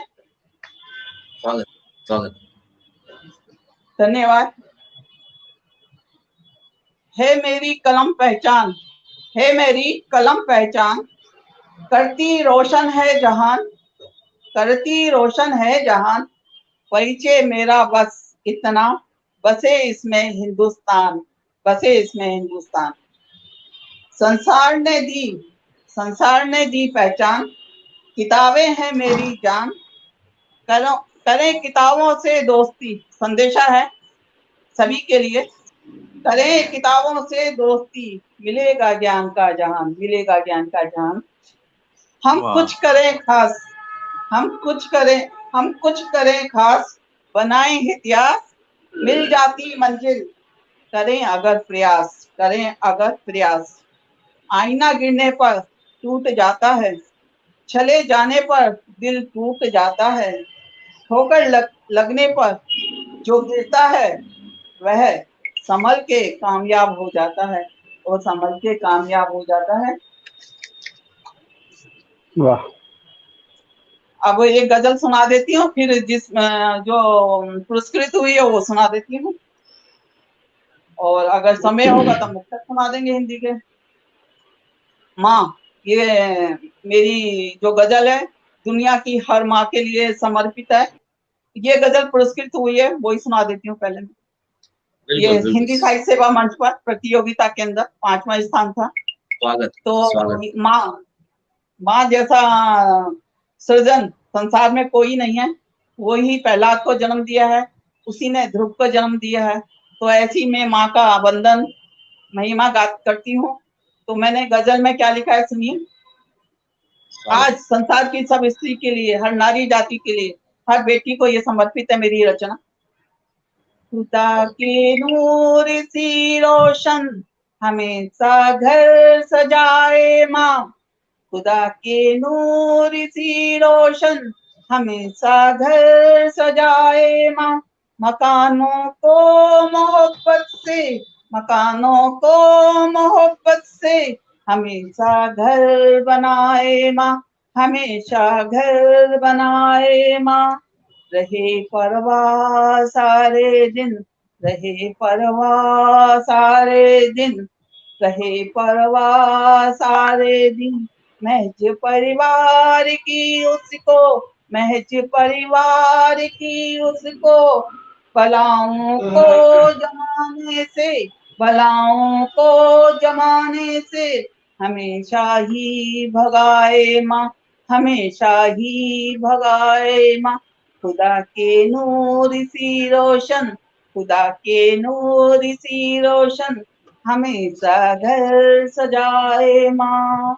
स्वागत स्वागत। धन्यवाद। है मेरी कलम पहचान, है मेरी कलम पहचान, करती रोशन है जहान, करती रोशन है जहान, परिचय मेरा बस इतना, बसे इसमें हिंदुस्तान, बसे इसमें हिंदुस्तान। संसार ने दी, संसार ने दी पहचान, किताबें हैं मेरी जान, करें किताबों से दोस्ती, संदेशा है सभी के लिए। करें किताबों से दोस्ती, मिलेगा ज्ञान का जहान, मिलेगा ज्ञान का जहान। हम कुछ करें खास, हम कुछ करें, हम कुछ करें खास, बनाएं इतिहास, मिल जाती मंजिल, करें अगर प्रयास, करें अगर प्रयास। आईना गिरने पर टूट जाता है, चले जाने पर दिल टूट जाता है, ठोकर लगने पर जो गिरता है वह संभल के कामयाब हो जाता है, वो संभल के कामयाब हो जाता है। वाह। अब एक गजल सुना देती हूँ, फिर जिस जो पुरस्कृत हुई है वो सुना देती हूँ, और अगर समय होगा तो मुक्तक सुना देंगे हिंदी के। माँ, ये मेरी जो गजल है दुनिया की हर माँ के लिए समर्पित है। ये गजल पुरस्कृत हुई है, वही सुना देती हूँ पहले। ये हिंदी साहित्य सेवा मंच पर प्रतियोगिता के अंदर 5वां स्थान था। स्वागत। तो माँ जैसा सृजन संसार में कोई नहीं है, वही प्रहलाद को जन्म दिया है, उसी ने ध्रुव को जन्म दिया है। तो ऐसी मैं माँ का वंदन महिमा गात करती हूँ। तो मैंने गजल में क्या लिखा है सुनिए। आज संसार की सब स्त्री के लिए, हर नारी जाति के लिए, हर बेटी को ये समर्पित है मेरी रचना। खुदा के नूर सी रोशन हमेशा घर सजाए माँ, खुदा के नूर सी रोशन हमेशा घर सजाए माँ। मकानों को मोहब्बत से, मकानों को मोहब्बत से हमेशा घर बनाए माँ, हमेशा घर बनाए माँ। रहे परवाह सारे दिन, रहे परवाह सारे दिन, रहे परवाह सारे दिन, महज परिवार की उसको, महज परिवार की उसको, बलाओं को जमाने से, बलाओं को जमाने से हमेशा ही भगाए माँ, हमेशा ही भगाए माँ। खुदा के नूर सी रोशन खुदा के नूर सी रोशन हमेशा घर सजाए माँ।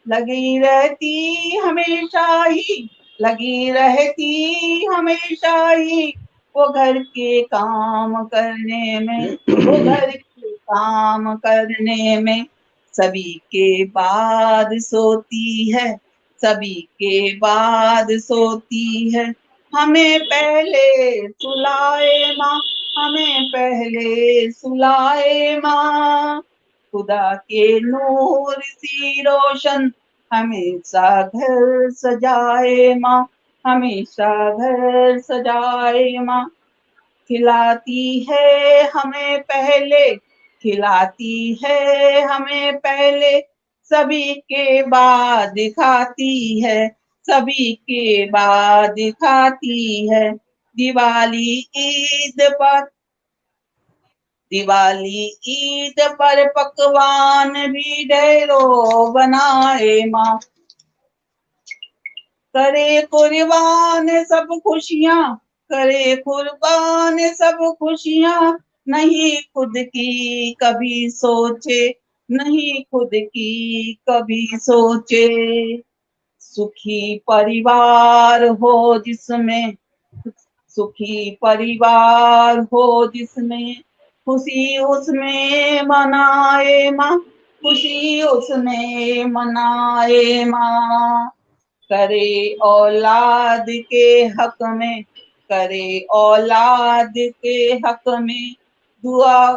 लगी रहती हमेशा ही, लगी रहती हमेशा ही वो घर के काम करने में, वो घर के काम करने में। सभी के बाद सोती है, सभी के बाद सोती है। हमें पहले सुलाए माँ, हमें पहले सुलाए माँ। खुदा के नूर सी रोशन हमेशा घर सजाए माँ, हमेशा घर सजाए माँ। खिलाती है हमें पहले, खिलाती है हमें पहले, सभी के बाद खाती है, सभी के बाद खाती है। दिवाली ईद पर, दिवाली ईद पर पकवान भी ढेरों बनाए माँ। करे कुर्बान सब खुशियाँ, करे कुर्बान सब खुशियाँ। नहीं खुद की कभी सोचे, नहीं खुद की कभी सोचे। सुखी परिवार हो जिसमें, सुखी परिवार हो जिसमें, खुशी उसमें मनाए माँ, खुशी उसमें मनाए माँ। करे औलाद के हक में, करे औलाद के हक में दुआ,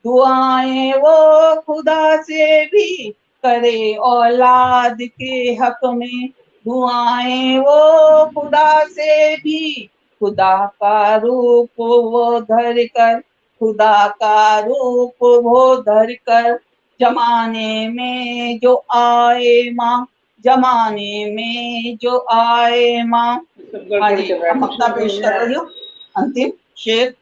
दुआएं वो खुदा से भी करे औलाद के हक में दुआएं वो खुदा से भी। खुदा का रूप वो धर कर, खुदा का रूप वो धर कर जमाने में जो आए माँ, जमाने में जो आए माँ। हाँ जी, हम अपना पेश कर रही हूँ अंतिम शेर।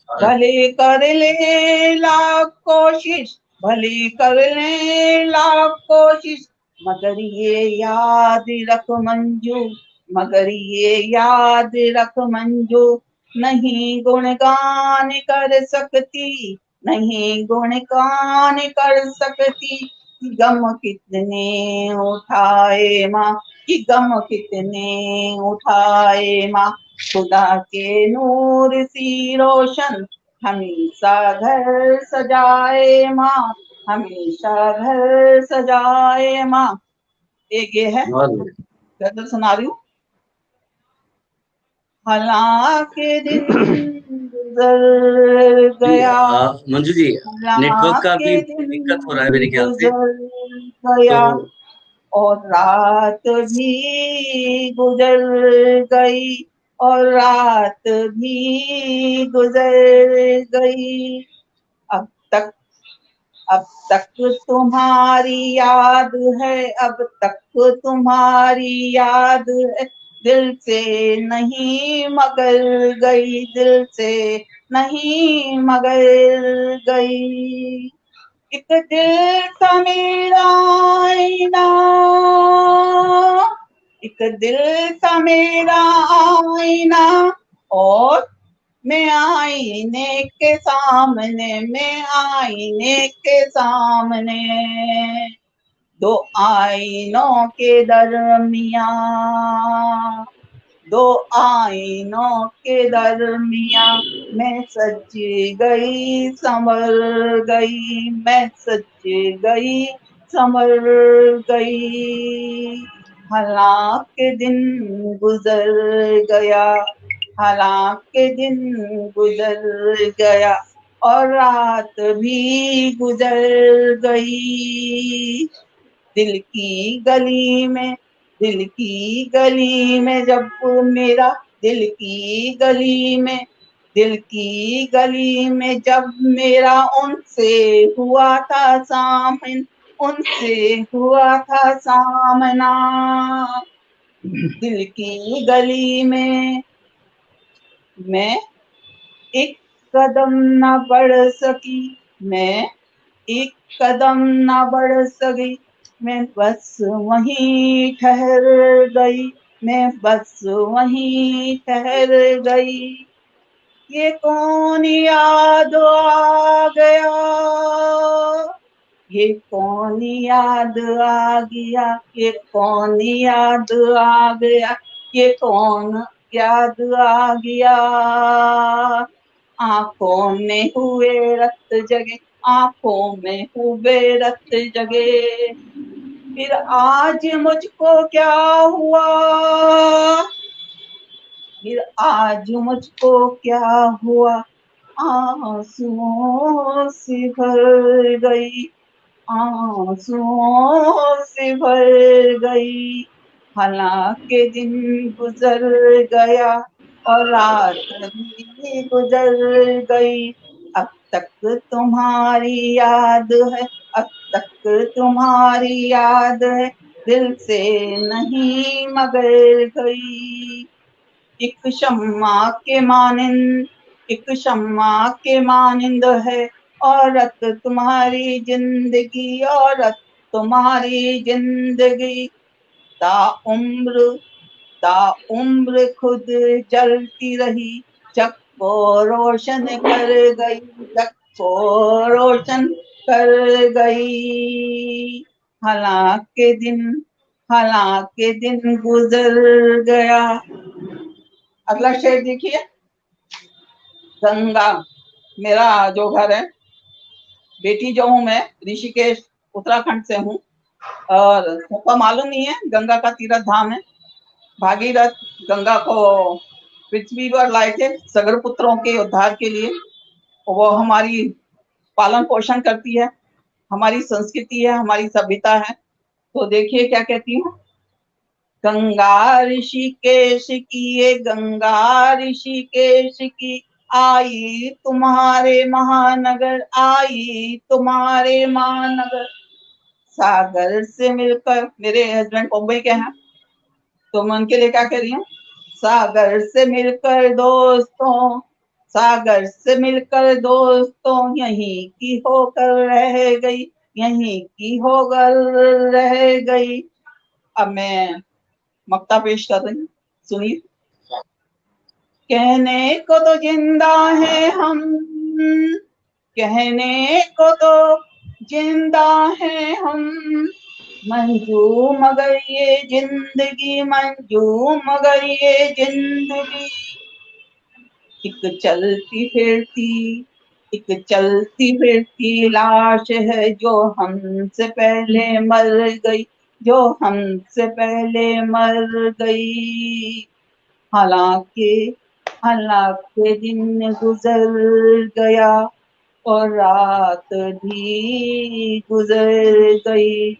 भले कर ले लाख कोशिश, भले कर ले लाख कोशिश, मगर ये याद रख मंजू, मगर ये याद रख मंजू। नहीं गुणगान कर सकती, नहीं गुणगान कर सकती, गम कितने उठाए माँ, कि गम कितने उठाए माँ। खुदा के नूर सी रोशन हमेशा घर सजाए माँ, हमेशा घर सजाए माँ। एक ये है गजल सुना रही हूँ। हालांकि दिन गुजर गया, मंजू जी, नेटवर्क का भी दिक्कत हो रहा है मेरे ख्याल से, गया तो और रात भी गुजर गई, और रात भी गुजर गई। अब तक, अब तक तुम्हारी याद है, अब तक तुम्हारी याद है, दिल से नहीं मगर गई, दिल से नहीं मगर गई। एक दिल था मेरा आईना, एक दिल था मेरा आईना, और मैं आईने के सामने, मैं आईने के सामने, दो आईनों के दरमियां, दो आईनों के दरमियां मैं सज गई संवर गई, मैं सज गई संवर गई। हालांकि दिन गुजर गया, हालांकि दिन गुजर गया, और रात भी गुजर गई। दिल की गली में, दिल की गली में जब मेरा, दिल की गली में, दिल की गली में जब मेरा उनसे हुआ था सामन, उनसे हुआ था सामना। दिल की गली में मैं एक कदम न बढ़ सकी, मैं एक कदम न बढ़ सकी, मैं बस वहीं ठहर गई, मैं बस वहीं ठहर गई। ये कौन याद आ गया, ये कौन याद आ गया, ये कौन याद आ गया, ये कौन याद आ गया। आंखों में हुए रक्त जगे, आंखों में हुए रक्त जगे। फिर आज मुझको क्या हुआ, फिर आज मुझको क्या हुआ। आंसुओं से भर गई, आंसुओं से भर गई। हालांकि दिन गुजर गया और रात भी गुजर गई। अब तक तुम्हारी याद है, अब तक तुम्हारी याद है, दिल से नहीं मगर गई। एक शम्मा के मानिंद, एक शम्मा के मानिंद है औरत तुम्हारी जिंदगी, औरत तुम्हारी जिंदगी। ताउम्र खुद जलती रही, जग को रोशन कर गई, जग को रोशन कर गई। हालांकि दिन गुजर गया। अगला शेर देखिए। गंगा मेरा जो घर है, बेटी जो हूँ मैं ऋषिकेश उत्तराखंड से हूँ, और सबको मालूम नहीं है गंगा का तीर्थ धाम है। भागीरथ गंगा को पृथ्वी पर लाए थे सगर पुत्रों के उद्धार के लिए। वो हमारी पालन पोषण करती है, हमारी संस्कृति है, हमारी सभ्यता है। तो देखिए क्या कहती हूँ। गंगा ऋषिकेश की, ये गंगा ऋषिकेश की, आई तुम्हारे महानगर, आई तुम्हारे महानगर। सागर से मिलकर, मेरे हस्बैंड मुंबई के हैं तो मैं उनके लिए क्या कह रही हूँ। सागर से मिलकर दोस्तों, सागर से मिलकर दोस्तों, यहीं की होकर रह गई, यहीं की होकर रह गई। अब मैं मक्ता पेश कर रही हूँ, सुनिए। कहने को तो जिंदा है हम, कहने को तो जिंदा है हम, मंजू मगर ये जिंदगी, मंजू मगर ये जिंदगी। एक चलती फिरती, एक चलती फिरती लाश है जो हमसे पहले मर गई, जो हमसे पहले मर गई। हालांकि दिन गुजर गया और रात भी गुजर गई।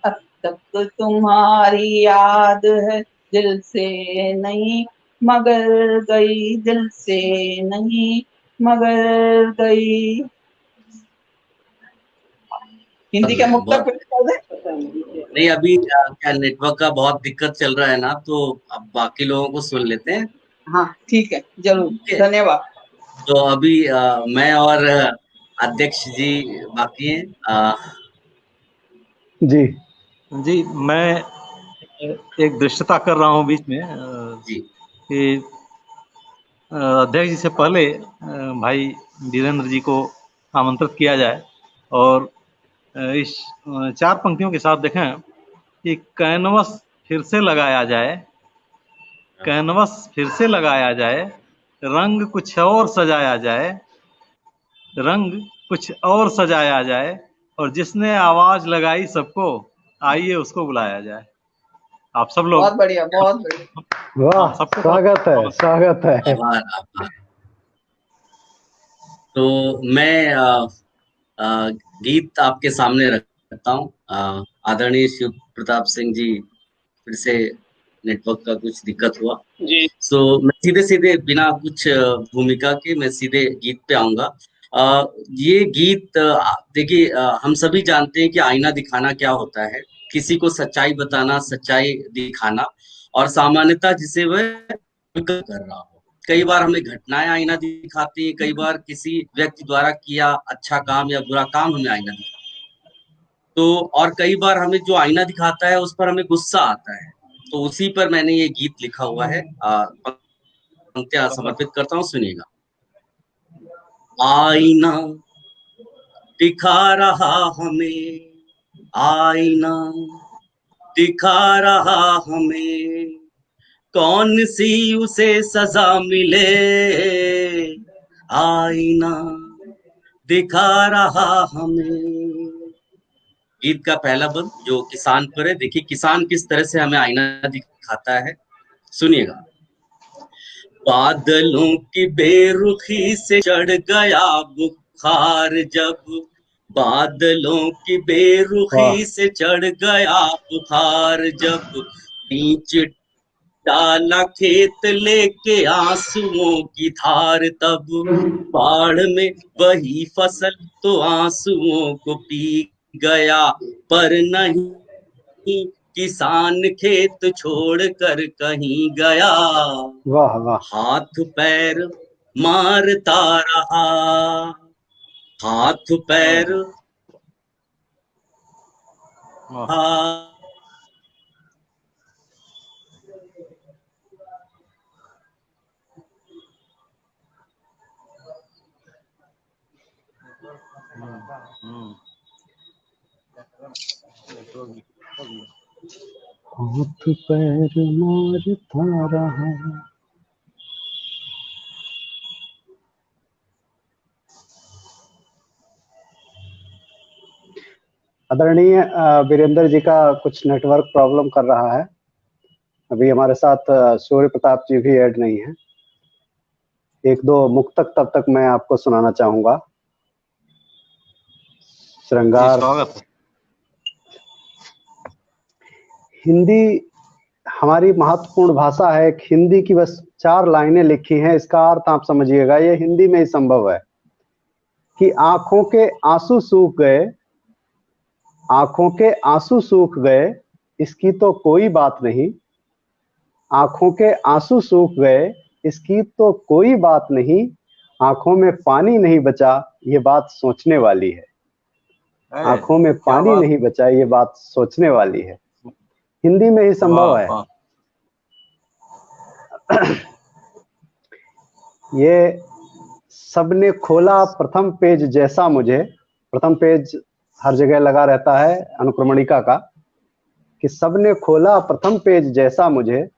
अब तक तुम्हारी याद है, दिल से नहीं मगर गई, दिल से नहीं मगर गई। हिंदी का मुक्तक पेश कर दे। नहीं, अभी क्या नेटवर्क का बहुत दिक्कत चल रहा है ना, तो अब बाकी लोगों को सुन लेते हैं। हाँ ठीक है, जरूर, धन्यवाद। तो अभी मैं और अध्यक्ष जी बाकी हैं। जी जी, मैं एक दृष्टता कर रहा हूँ बीच में जी कि अध्यक्ष जी से पहले भाई वीरेंद्र जी को आमंत्रित किया जाए और इस 4 पंक्तियों के साथ देखें कि कैनवस फिर से लगाया जाए, कैनवस फिर से लगाया जाए, रंग कुछ और सजाया जाए, रंग कुछ और सजाया जाए, और जिसने आवाज लगाई सबको, आइए उसको बुलाया जाए। आप सब लोग बहुत बढ़िया, बहुत बढ़िया। वाह, सबको स्वागत है, स्वागत है। आभार आभार। तो मैं गीत आपके सामने रखता हूँ। आदरणीय शिव प्रताप सिंह जी, फिर से नेटवर्क का कुछ दिक्कत हुआ जी। सो मैं सीधे सीधे बिना कुछ भूमिका के मैं सीधे गीत पे आऊंगा। ये गीत देखिए, हम सभी जानते हैं कि आईना दिखाना क्या होता है, किसी को सच्चाई बताना, सच्चाई दिखाना, और सामान्यतः जिसे वह कर रहा हो। कई बार हमें घटनाएं आईना दिखाती हैं, कई बार किसी व्यक्ति द्वारा किया अच्छा काम या बुरा काम हमें आईना दिखाता है। तो और कई बार हमें जो आईना दिखाता है उस पर हमें गुस्सा आता है, तो उसी पर मैंने ये गीत लिखा हुआ है। पंक्तियां समर्पित करता हूँ, सुनिएगा। आईना दिखा रहा हमें, आईना दिखा रहा हमें, कौन सी उसे सजा मिले, आईना दिखा रहा हमें। गीत का पहला बंद जो किसान पर है। देखिए किसान किस तरह से हमें आईना दिखाता है, सुनिएगा। बादलों की बेरुखी से चढ़ गया बुखार जब, बादलों की बेरुखी से चढ़ गया बुखार जब, बीच डाला खेत लेके आंसुओं की धार तब, बाढ़ में वही फसल तो आंसुओं को पी गया, पर नहीं किसान खेत छोड़ कर कहीं गया। वाह वाह, हाथ पैर मारता रहा, हाथ पैर हाथ पैर मारता रहा। आदरणीय वीरेंद्र जी का कुछ नेटवर्क प्रॉब्लम कर रहा है। अभी हमारे साथ सूर्य प्रताप जी भी ऐड नहीं है। एक दो मुक्तक तब तक मैं आपको सुनाना चाहूंगा। श्रृंगार। हिंदी हमारी महत्वपूर्ण भाषा है। एक हिंदी की बस 4 लाइनें लिखी हैं, इसका अर्थ आप समझिएगा। ये हिंदी में ही संभव है कि आंखों के आंसू सूख गए, आंखों के आंसू सूख गए, इसकी तो कोई बात नहीं। आंखों के आंसू सूख गए, इसकी तो कोई बात नहीं। आंखों में पानी नहीं बचा, ये बात सोचने वाली है। आंखों में पानी नहीं बचा, ये बात सोचने वाली है। हिंदी में ही संभव है। ये सबने खोला प्रथम पेज जैसा मुझे, प्रथम पेज हर जगह लगा रहता है अनुक्रमणिका का, कि सबने खोला प्रथम पेज जैसा मुझे,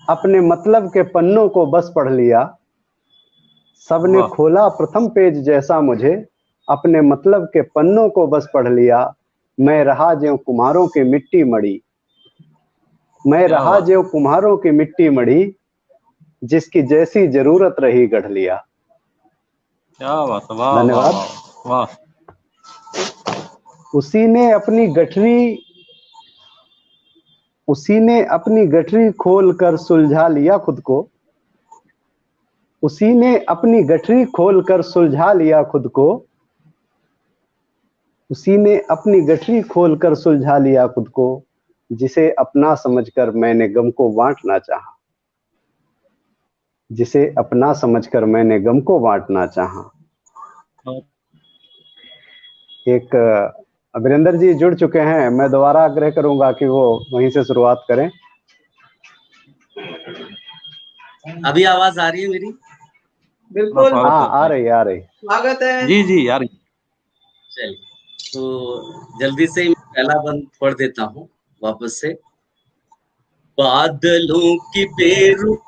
अपने मतलब के पन्नों को बस पढ़ लिया। सबने खोला प्रथम पेज जैसा मुझे, अपने मतलब के पन्नों को बस पढ़ लिया। मैं रहा ज्यों कुम्हारों की मिट्टी मड़ी, मैं रहा ज्यों कुम्हारों की मिट्टी मड़ी, जिसकी जैसी जरूरत रही गढ़ लिया। क्या बात, वाह धन्यवाद। वाह। उसी ने अपनी गठरी खोल कर सुलझा लिया खुद को, उसी ने अपनी गठरी खोल कर सुलझा लिया खुद को, उसी ने अपनी गठरी खोल कर सुलझा लिया खुद को, जिसे अपना समझकर मैंने गम को बांटना चाहा, जिसे अपना समझकर मैंने गम को बांटना चाहा। एक वीरेंद्र जी जुड़ चुके हैं, मैं दोबारा आग्रह करूंगा कि वो वहीं से शुरुआत करें। अभी आवाज आ रही है मेरी? बिल्कुल, हाँ आ रही। स्वागत है जी जी यार। चलिए, तो जल्दी से मैं पहला बंद पढ़ देता हूँ वापस से। बादलों की बेरुख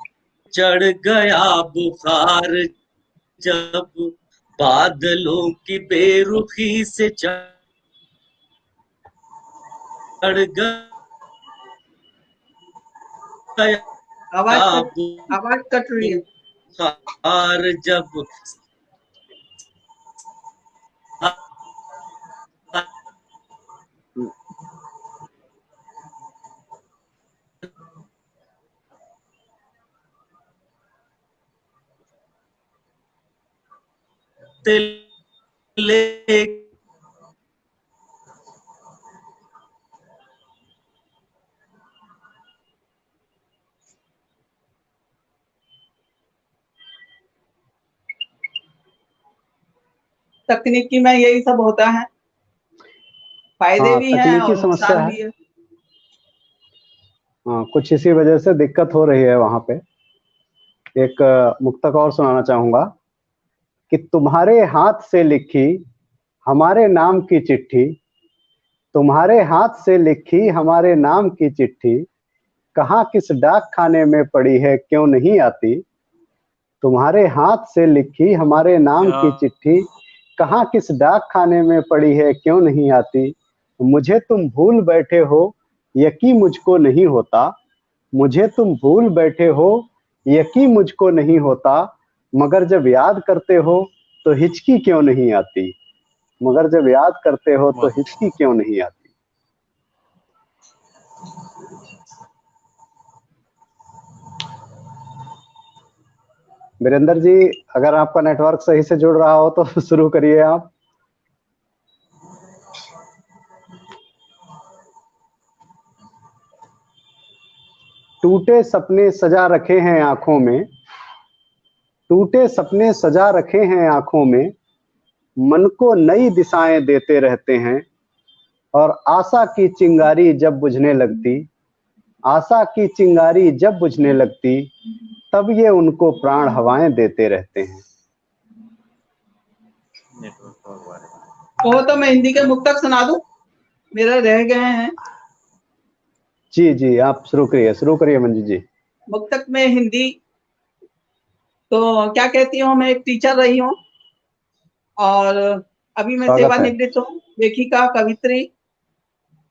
चढ़ गया बुखार जब, बादलों की बेरुखी से चढ़ गया आवाज कट रही है। बुखार जब, ले तकनीकी में यही सब होता है, फायदे भी हैं और तकनीकी समस्या नुकसान है। भी है। कुछ इसी वजह से दिक्कत हो रही है वहां पे। एक मुक्तक और सुनाना चाहूंगा कि तुम्हारे हाथ से लिखी हमारे नाम की चिट्ठी, तुम्हारे हाथ से लिखी हमारे नाम की चिट्ठी, कहाँ किस डाक खाने में पड़ी है क्यों नहीं आती। तुम्हारे हाथ से लिखी हमारे नाम की चिट्ठी, कहाँ किस डाक खाने में पड़ी है क्यों नहीं आती। मुझे तुम भूल बैठे हो यकीन मुझको नहीं होता, मुझे तुम भूल बैठे हो यकीन मुझको नहीं होता, मगर जब याद करते हो तो हिचकी क्यों नहीं आती, मगर जब याद करते हो तो हिचकी क्यों नहीं आती। वीरेंद्र जी, अगर आपका नेटवर्क सही से जुड़ रहा हो तो शुरू करिए आप। टूटे सपने सजा रखे हैं आंखों में, टूटे सपने सजा रखे हैं आंखों में, मन को नई दिशाएं देते रहते हैं, और आशा की चिंगारी जब बुझने लगती, आशा की चिंगारी जब बुझने लगती, तब ये उनको प्राण हवाएं देते रहते हैं। तो मैं हिंदी के मुक्तक सुना दूं, मेरा रह गए हैं। जी जी, आप शुरू करिए मंजू जी। मुक्तक में हिंदी तो क्या कहती हूँ, मैं एक टीचर रही हूँ और अभी मैं सेवानिवृत्त हूँ, लेखिका, कवित्री,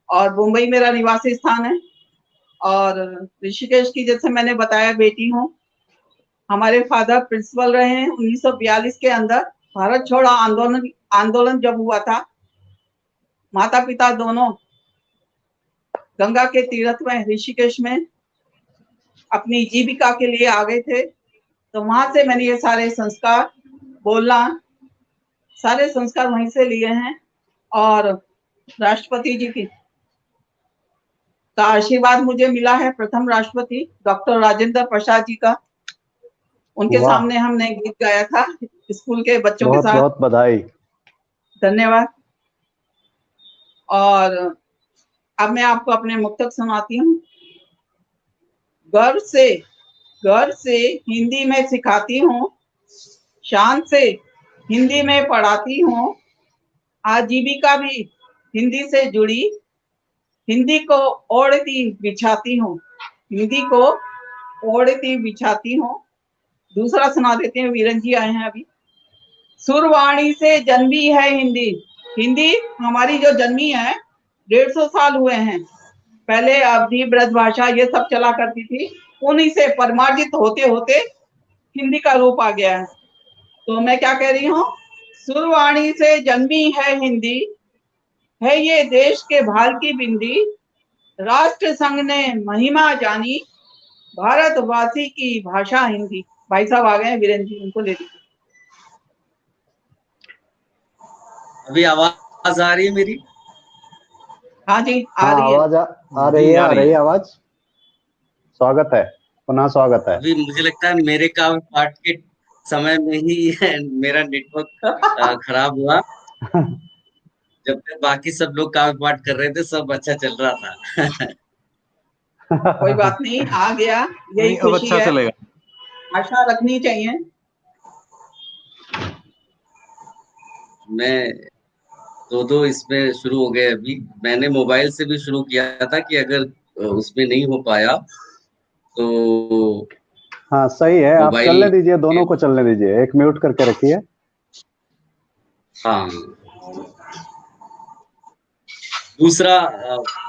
और मुंबई मेरा निवासी स्थान है। और ऋषिकेश की, जैसे मैंने बताया, बेटी हूँ। हमारे फादर प्रिंसिपल रहे हैं 1942 के अंदर। भारत छोड़ो आंदोलन जब हुआ था, माता पिता दोनों गंगा के तीर्थ में ऋषिकेश में अपनी जीविका के लिए आ गए थे। तो वहां से मैंने ये सारे संस्कार, बोलना, सारे संस्कार वहीं से लिए हैं। और राष्ट्रपति जी का आशीर्वाद मुझे मिला है, प्रथम राष्ट्रपति डॉक्टर राजेंद्र प्रसाद जी का। उनके सामने हमने गीत गाया था स्कूल के बच्चों के साथ। बहुत बधाई, धन्यवाद। और अब मैं आपको अपने मुक्तक सुनाती हूँ। गर्व से हिंदी में सिखाती हूँ, शान से हिंदी में पढ़ाती हूँ, आजीविका भी हिंदी से जुड़ी, हिंदी को ओढ़ती बिछाती हूँ, हिंदी को ओढ़ती बिछाती हूँ। दूसरा सुना देते हैं, वीरन जी आए हैं अभी। सुरवाणी से जन्मी है हिंदी, हिंदी हमारी जो जन्मी है 150 साल हुए हैं। पहले अवधी, ब्रजभाषा ये सब चला करती थी, उन्हीं से परमार्जित होते होते हिंदी का रूप आ गया है। तो मैं क्या कह रही हूँ, सुरवाणी से जन्मी है हिंदी, है ये देश के भाल की बिंदी, राष्ट्र संघ ने महिमा जानी, भारतवासी की भाषा हिंदी। भाई साहब आ गए, वीरेंद्र जी, उनको ले लीजिए। अभी आवाज आ रही है मेरी? हाँ जी, आ रही है। आवाज आ रही है आवाज। स्वागत है, पुनः स्वागत है। अभी मुझे लगता है मेरे काव्य पाठ के समय में ही मेरा नेटवर्क खराब हुआ। जब तक बाकी सब लोग काव्य पाठ कर रहे थे सब अच्छा चल रहा था। कोई बात नहीं, आ गया, यही खुशी अच्छा है, चलेगा। आशा रखनी चाहिए। मैं दो इसमें शुरू हो गए। अभी मैंने मोबाइल से भी शुरू किया था कि अगर उसमें नहीं हो पाया तो हाँ सही है, आप चलने दीजिए, दोनों को चलने दीजिए, एक म्यूट करके रखिए। हाँ, दूसरा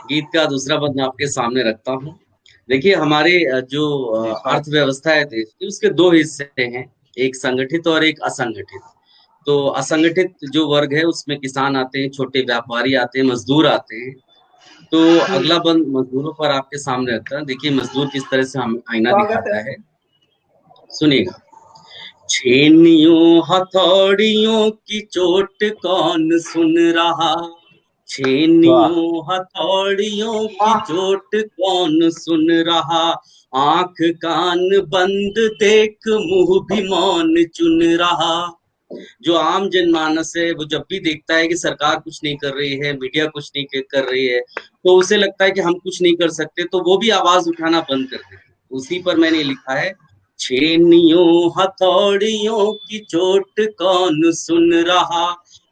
गीत का दूसरा पद मैं आपके सामने रखता हूँ। देखिए, हमारे जो अर्थव्यवस्था है देश की, उसके दो हिस्से हैं, एक संगठित और एक असंगठित। तो असंगठित जो वर्ग है उसमें किसान आते हैं, छोटे व्यापारी आते हैं, मजदूर आते हैं। तो अगला बंद मजदूरों पर आपके सामने रखता है। देखिए मजदूर किस तरह से हम आईना दिखाता है, सुनिएगा। छेनियों हथौड़ियों की चोट कौन सुन रहा, छेनियों हथौड़ियों की चोट कौन सुन रहा, आंख कान बंद देख मुंह भी मौन चुन रहा। जो आम जनमानस है वो जब भी देखता है कि सरकार कुछ नहीं कर रही है, मीडिया कुछ नहीं कर रही है, तो उसे लगता है कि हम कुछ नहीं कर सकते, तो वो भी आवाज उठाना बंद कर देते हैं। उसी पर मैंने लिखा है, छेनियों हथौड़ियों की चोट कौन सुन रहा,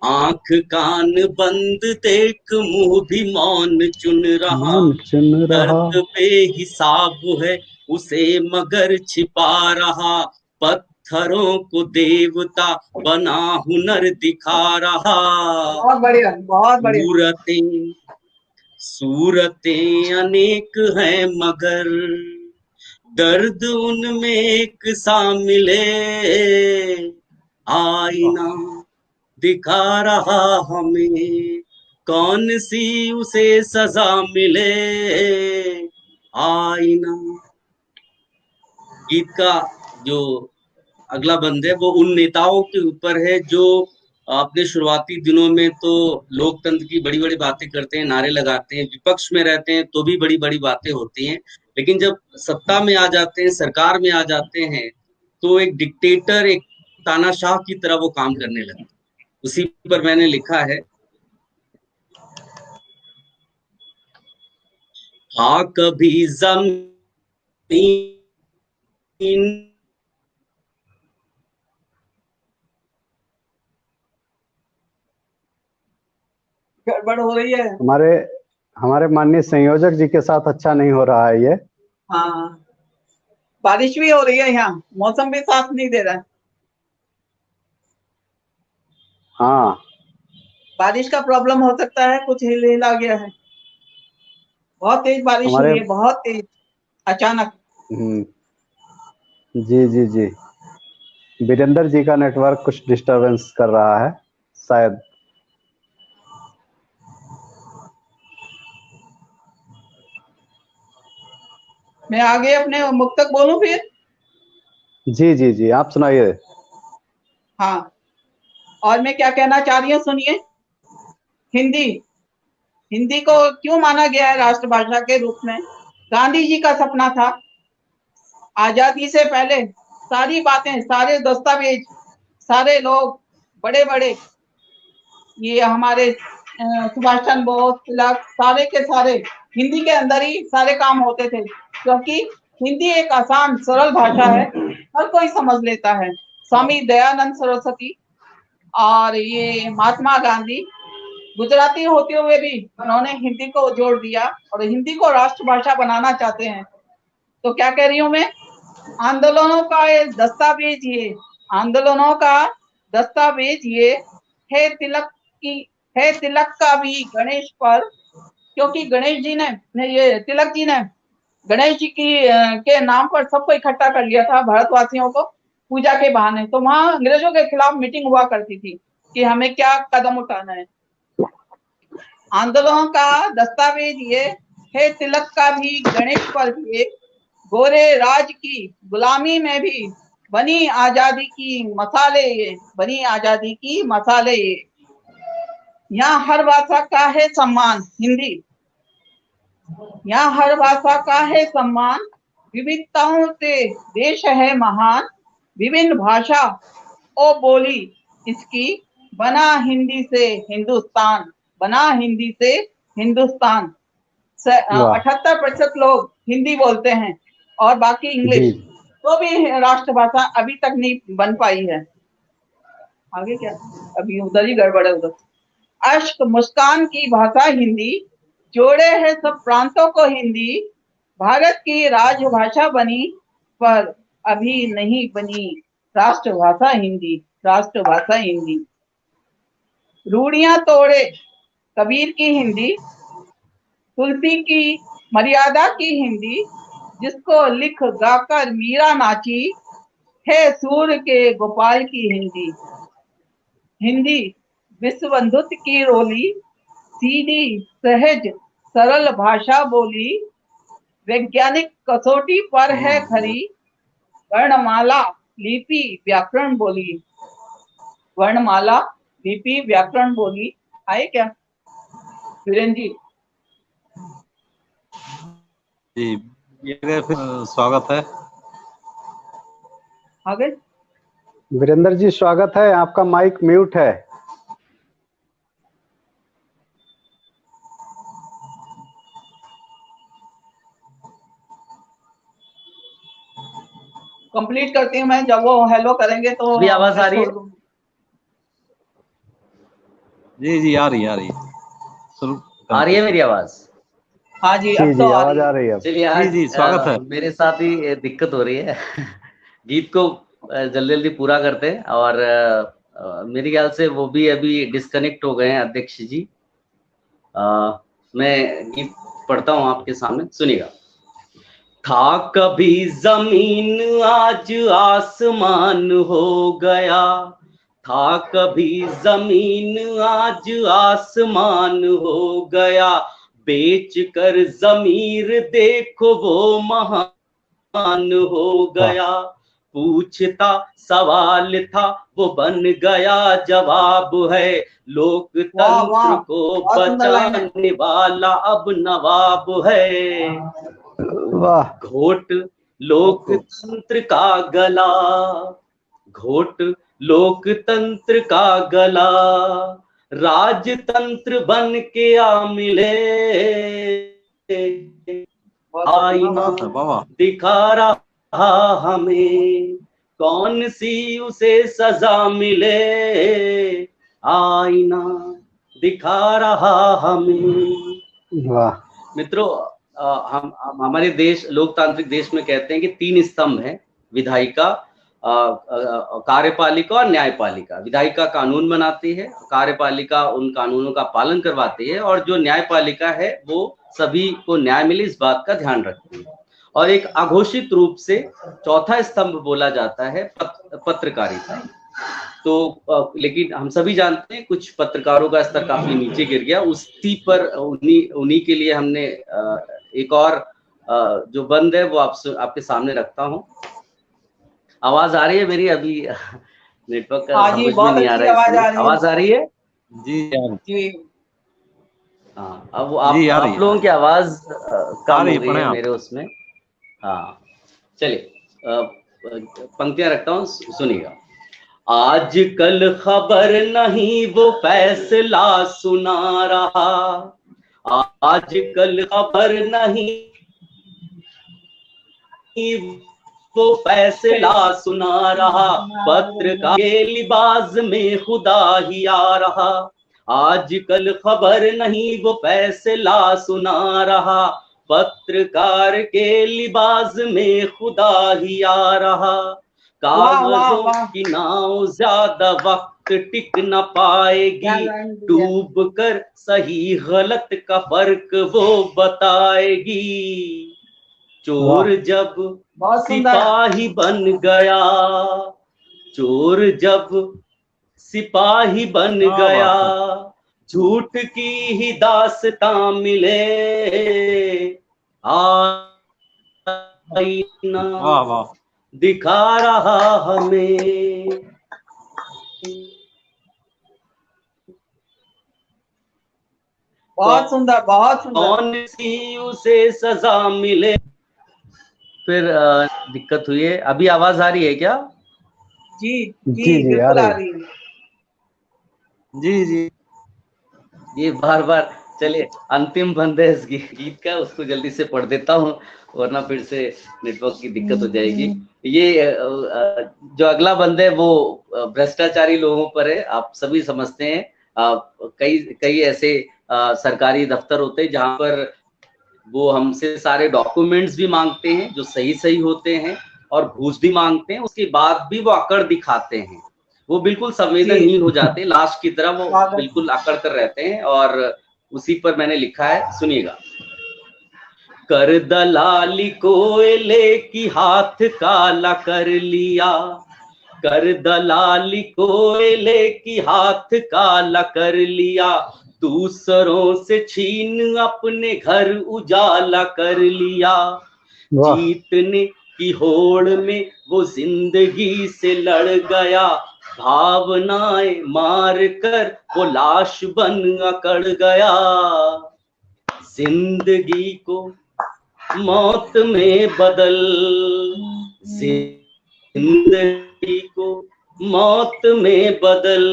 आंख कान बंद देख मुंह भी मौन चुन रहा, मान चुन रहा। दर्द बेहिसाब है उसे मगर छिपा रहा, पत्थरों को देवता बना हुनर दिखा रहा, बहुत बढ़िया, बहुत बढ़िया। सूरतें सूरतें अनेक हैं मगर दर्द उनमें एक सा मिले, आईना दिखा रहा हमें कौन सी उसे सजा मिले, आईना। गीत का जो अगला बंद है वो उन नेताओं के ऊपर है जो अपने शुरुआती दिनों में तो लोकतंत्र की बड़ी बड़ी बातें करते हैं, नारे लगाते हैं, विपक्ष में रहते हैं तो भी बड़ी बड़ी बातें होती हैं, लेकिन जब सत्ता में आ जाते हैं, सरकार में आ जाते हैं, तो एक डिक्टेटर, एक तानाशाह की तरह वो काम करने लगते हैं। उसी पर मैंने लिखा है, हाँ कभी जमीन गड़बड़ हो रही है। हमारे हमारे माननीय संयोजक जी के साथ अच्छा नहीं हो रहा है ये। हाँ, बारिश भी हो रही है यहाँ, मौसम भी साथ नहीं दे रहा है। हाँ, बारिश का प्रॉब्लम हो सकता है, कुछ हिला गया है। बहुत तेज बारिश हमारे हुई है, बहुत तेज, अचानक। जी जी जी, वीरेंद्र जी का नेटवर्क कुछ डिस्टरबेंस कर रहा है शायद। मैं आगे अपने मुक्तक बोलूं फिर? जी जी जी, आप सुनाइए। हाँ, और मैं क्या कहना चाह रही हूँ, सुनिए। हिंदी हिंदी को क्यों माना गया है राष्ट्रभाषा के रूप में? गांधी जी का सपना था। आजादी से पहले सारी बातें, सारे दस्तावेज, सारे लोग, बड़े बड़े, ये हमारे सुभाष चंद्र बोस, तिलक, सारे के सारे हिंदी के अंदर ही सारे काम होते थे, क्योंकि हिंदी एक आसान सरल भाषा है, हर कोई समझ लेता है। स्वामी दयानंद सरस्वती और ये महात्मा गांधी गुजराती होते हुए भी उन्होंने हिंदी को जोड़ दिया और हिंदी को राष्ट्रभाषा बनाना चाहते हैं। तो क्या कह रही हूं मैं, आंदोलनों का ये दस्तावेज, ये आंदोलनों का दस्तावेज ये है तिलक की, है तिलक का भी गणेश पर, क्योंकि गणेश जी ने ये तिलक जी ने गणेश जी की के नाम पर सबको इकट्ठा कर लिया था, भारतवासियों को, पूजा के बहाने। तो वहां अंग्रेजों के खिलाफ मीटिंग हुआ करती थी कि हमें क्या कदम उठाना है। आंदोलनों का दस्तावेज ये है तिलक का भी गणेश पर ये, गोरे राज की गुलामी में भी बनी आजादी की मसाले ये, बनी आजादी की मसाले ये। यहाँ हर भाषा का है सम्मान, हिंदी, यहाँ हर भाषा का है सम्मान, विविधताओं से देश है महान, विभिन्न भाषा ओ बोली इसकी, बना हिंदी से हिंदुस्तान, बना हिंदी से हिंदुस्तान। 78% लोग हिंदी बोलते हैं और बाकी इंग्लिश, जी तो भी राष्ट्रभाषा अभी तक नहीं बन पाई है। आगे क्या, अभी उधर ही गड़बड़ है उधर। अश्क मुस्कान की भाषा हिंदी, जोड़े है सब प्रांतों को हिंदी, भारत की राजभाषा बनी पर अभी नहीं बनी राष्ट्रभाषा हिंदी, राष्ट्रभाषा हिंदी। रूढ़ियां तोड़े कबीर की हिंदी, तुलसी की मर्यादा की हिंदी, जिसको लिख गाकर मीरा नाची, है सूर्य के गोपाल की हिंदी। हिंदी विश्वबंधुत की रोली, सीधी सहज सरल भाषा बोली, वैज्ञानिक कसौटी पर है खरी, वर्णमाला लिपि व्याकरण बोली, वर्णमाला लिपि व्याकरण बोली। आए क्या वीरेंद्र जी? जी, ये फिर स्वागत है। आगे वीरेंद्र जी स्वागत है, आपका माइक म्यूट है। कंप्लीट करती हूँ मैं, जब वो हेलो करेंगे तो अभी आवाज आ रही है? जी जी आ रही है शुरू आ रही है मेरी आवाज? हाँ जी, जी अब तो जी आ आवाज रही आ है। रही है अब। चलिए आज जी स्वागत है। मेरे साथ ही दिक्कत हो रही है गीत को जल्दी जल्दी पूरा करते हैं और मेरे ख्याल से वो भी अभी डिस्कनेक्ट हो गए हैं अध्यक्ष जी। मैं गीत पढ़ता हूँ आपके सामने, सुनिएगा। था कभी जमीन आज आसमान हो गया, था कभी जमीन आज आसमान हो गया, बेच कर जमीर देखो वो महान हो गया। पूछता सवाल था वो बन गया जवाब है, लोकतंत्र को बहुत सुंदर लाइन है। बचाने वाला अब नवाब है। वाह, घोट लोकतंत्र का गला, घोट लोकतंत्र का गला, राजतंत्र बन के आ मिले, आईना दिखा रहा हमें, कौन सी उसे सजा मिले, आईना दिखा रहा हमें। वाह, मित्रों, हम हमारे देश लोकतांत्रिक देश में कहते हैं कि 3 स्तंभ हैं, विधायिका, कार्यपालिका और न्यायपालिका। विधायिका कानून बनाती है, कार्यपालिका उन कानूनों का पालन करवाती है, और जो न्यायपालिका है वो सभी को न्याय मिले इस बात का ध्यान रखती है। और एक अघोषित रूप से चौथा स्तंभ बोला जाता है पत्रकारिता। तो लेकिन हम सभी जानते हैं कुछ पत्रकारों का स्तर काफी नीचे गिर गया, उसी पर उन्हीं के लिए हमने एक और जो बंद है वो आपके सामने रखता हूँ। आवाज आ रही है मेरी? अभी नेटवर्क का समझ में नहीं आ रहा है। आवाज आ रही है? जी हाँ, अब आप लोगों की आवाज कम हो गई है मेरे उसमें। हाँ चलिए, पंक्तियां रखता हूँ, सुनिएगा। आज कल खबर नहीं वो फैसला सुना रहा, आज कल खबर नहीं वो फैसला सुना रहा, पत्रकार के लिबास में खुदा ही आ रहा। आज कल खबर नहीं वो फैसला सुना रहा, पत्रकार के लिबास में खुदा ही आ रहा। कागजों की नाव ज्यादा वक्त टिक न पाएगी, डूब कर सही गलत का फर्क वो बताएगी। चोर जब सिपाही बन गया, चोर जब सिपाही बन गया, झूठ की ही दास्तां मिले, आईना दिखा रहा हमें। बहुत सुंदर, बहुत सुंदर। कौन सी उसे सजा मिले। फिर दिक्कत हुई है। अभी आवाज आ रही है क्या? जी जी जी बिल्कुल आ रही है। जी जी ये बार बार, चलिए अंतिम बंद है इस गीत का, उसको जल्दी से पढ़ देता हूँ वरना फिर से नेटवर्क की दिक्कत हो जाएगी। ये जो अगला बंद है वो भ्रष्टाचारी लोगों पर है। आप सभी समझते हैं, कई ऐसे सरकारी दफ्तर होते हैं जहां पर वो हमसे सारे डॉक्यूमेंट्स भी मांगते हैं जो सही होते हैं, और घूस भी मांगते हैं, उसके बाद भी वो अकड़ दिखाते हैं। वो बिल्कुल संवेदनहीन हो जाते हैं, लाश की तरह वो बिल्कुल अकड़ कर रहते हैं। और उसी पर मैंने लिखा है, सुनिएगा। कर दलाली कोयले की हाथ काला कर लिया, कर दलाली कोयले की हाथ काला कर लिया, दूसरों से छीन अपने घर उजाला कर लिया। जीतने की होड़ में वो जिंदगी से लड़ गया, भावनाएं मार कर वो लाश बन अकड़ गया। जिंदगी को मौत में बदल, जिंदगी को मौत में बदल,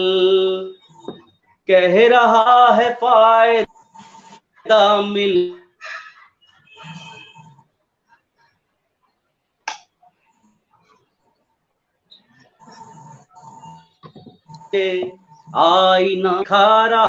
कह रहा है फायदा मिल आईना खारा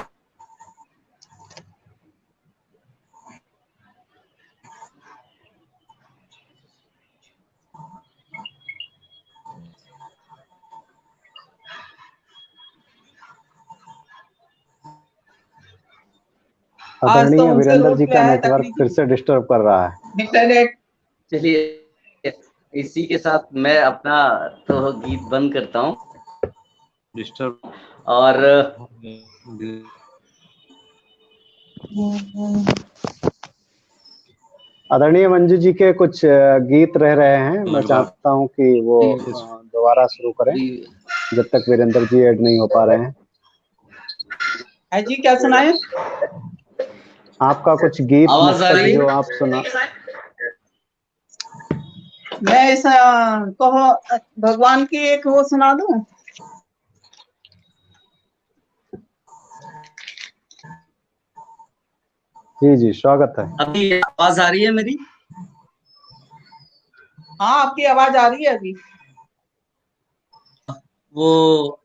आदरणीय उनसे वीरेंद्र रूठ जी का गया है नेटवर्क फिर से डिस्टर्ब कर रहा है। इंटरनेट। चलिए इसी के साथ मैं अपना तो गीत बंद करता हूँ डिस्टर्ब और आदरणीय मंजू जी के कुछ गीत रह रहे हैं, मैं चाहता हूं कि वो दोबारा शुरू करें जब तक वीरेंद्र जी ऐड नहीं हो पा रहे हैं। है जी, क्या सुनाए? आपका कुछ गीत आवाज आ मुक्तक रही जो है? आप सुना। मैं इस कहो भगवान की एक वो सुना दूं। जी जी, स्वागत है। अभी आवाज आ रही है मेरी? हाँ, आपकी आवाज आ रही है अभी। वो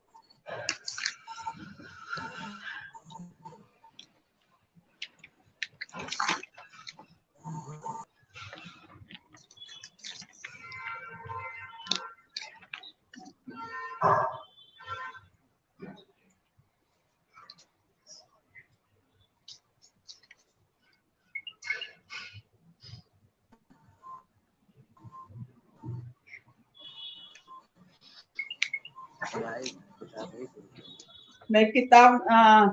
मैं किताब चार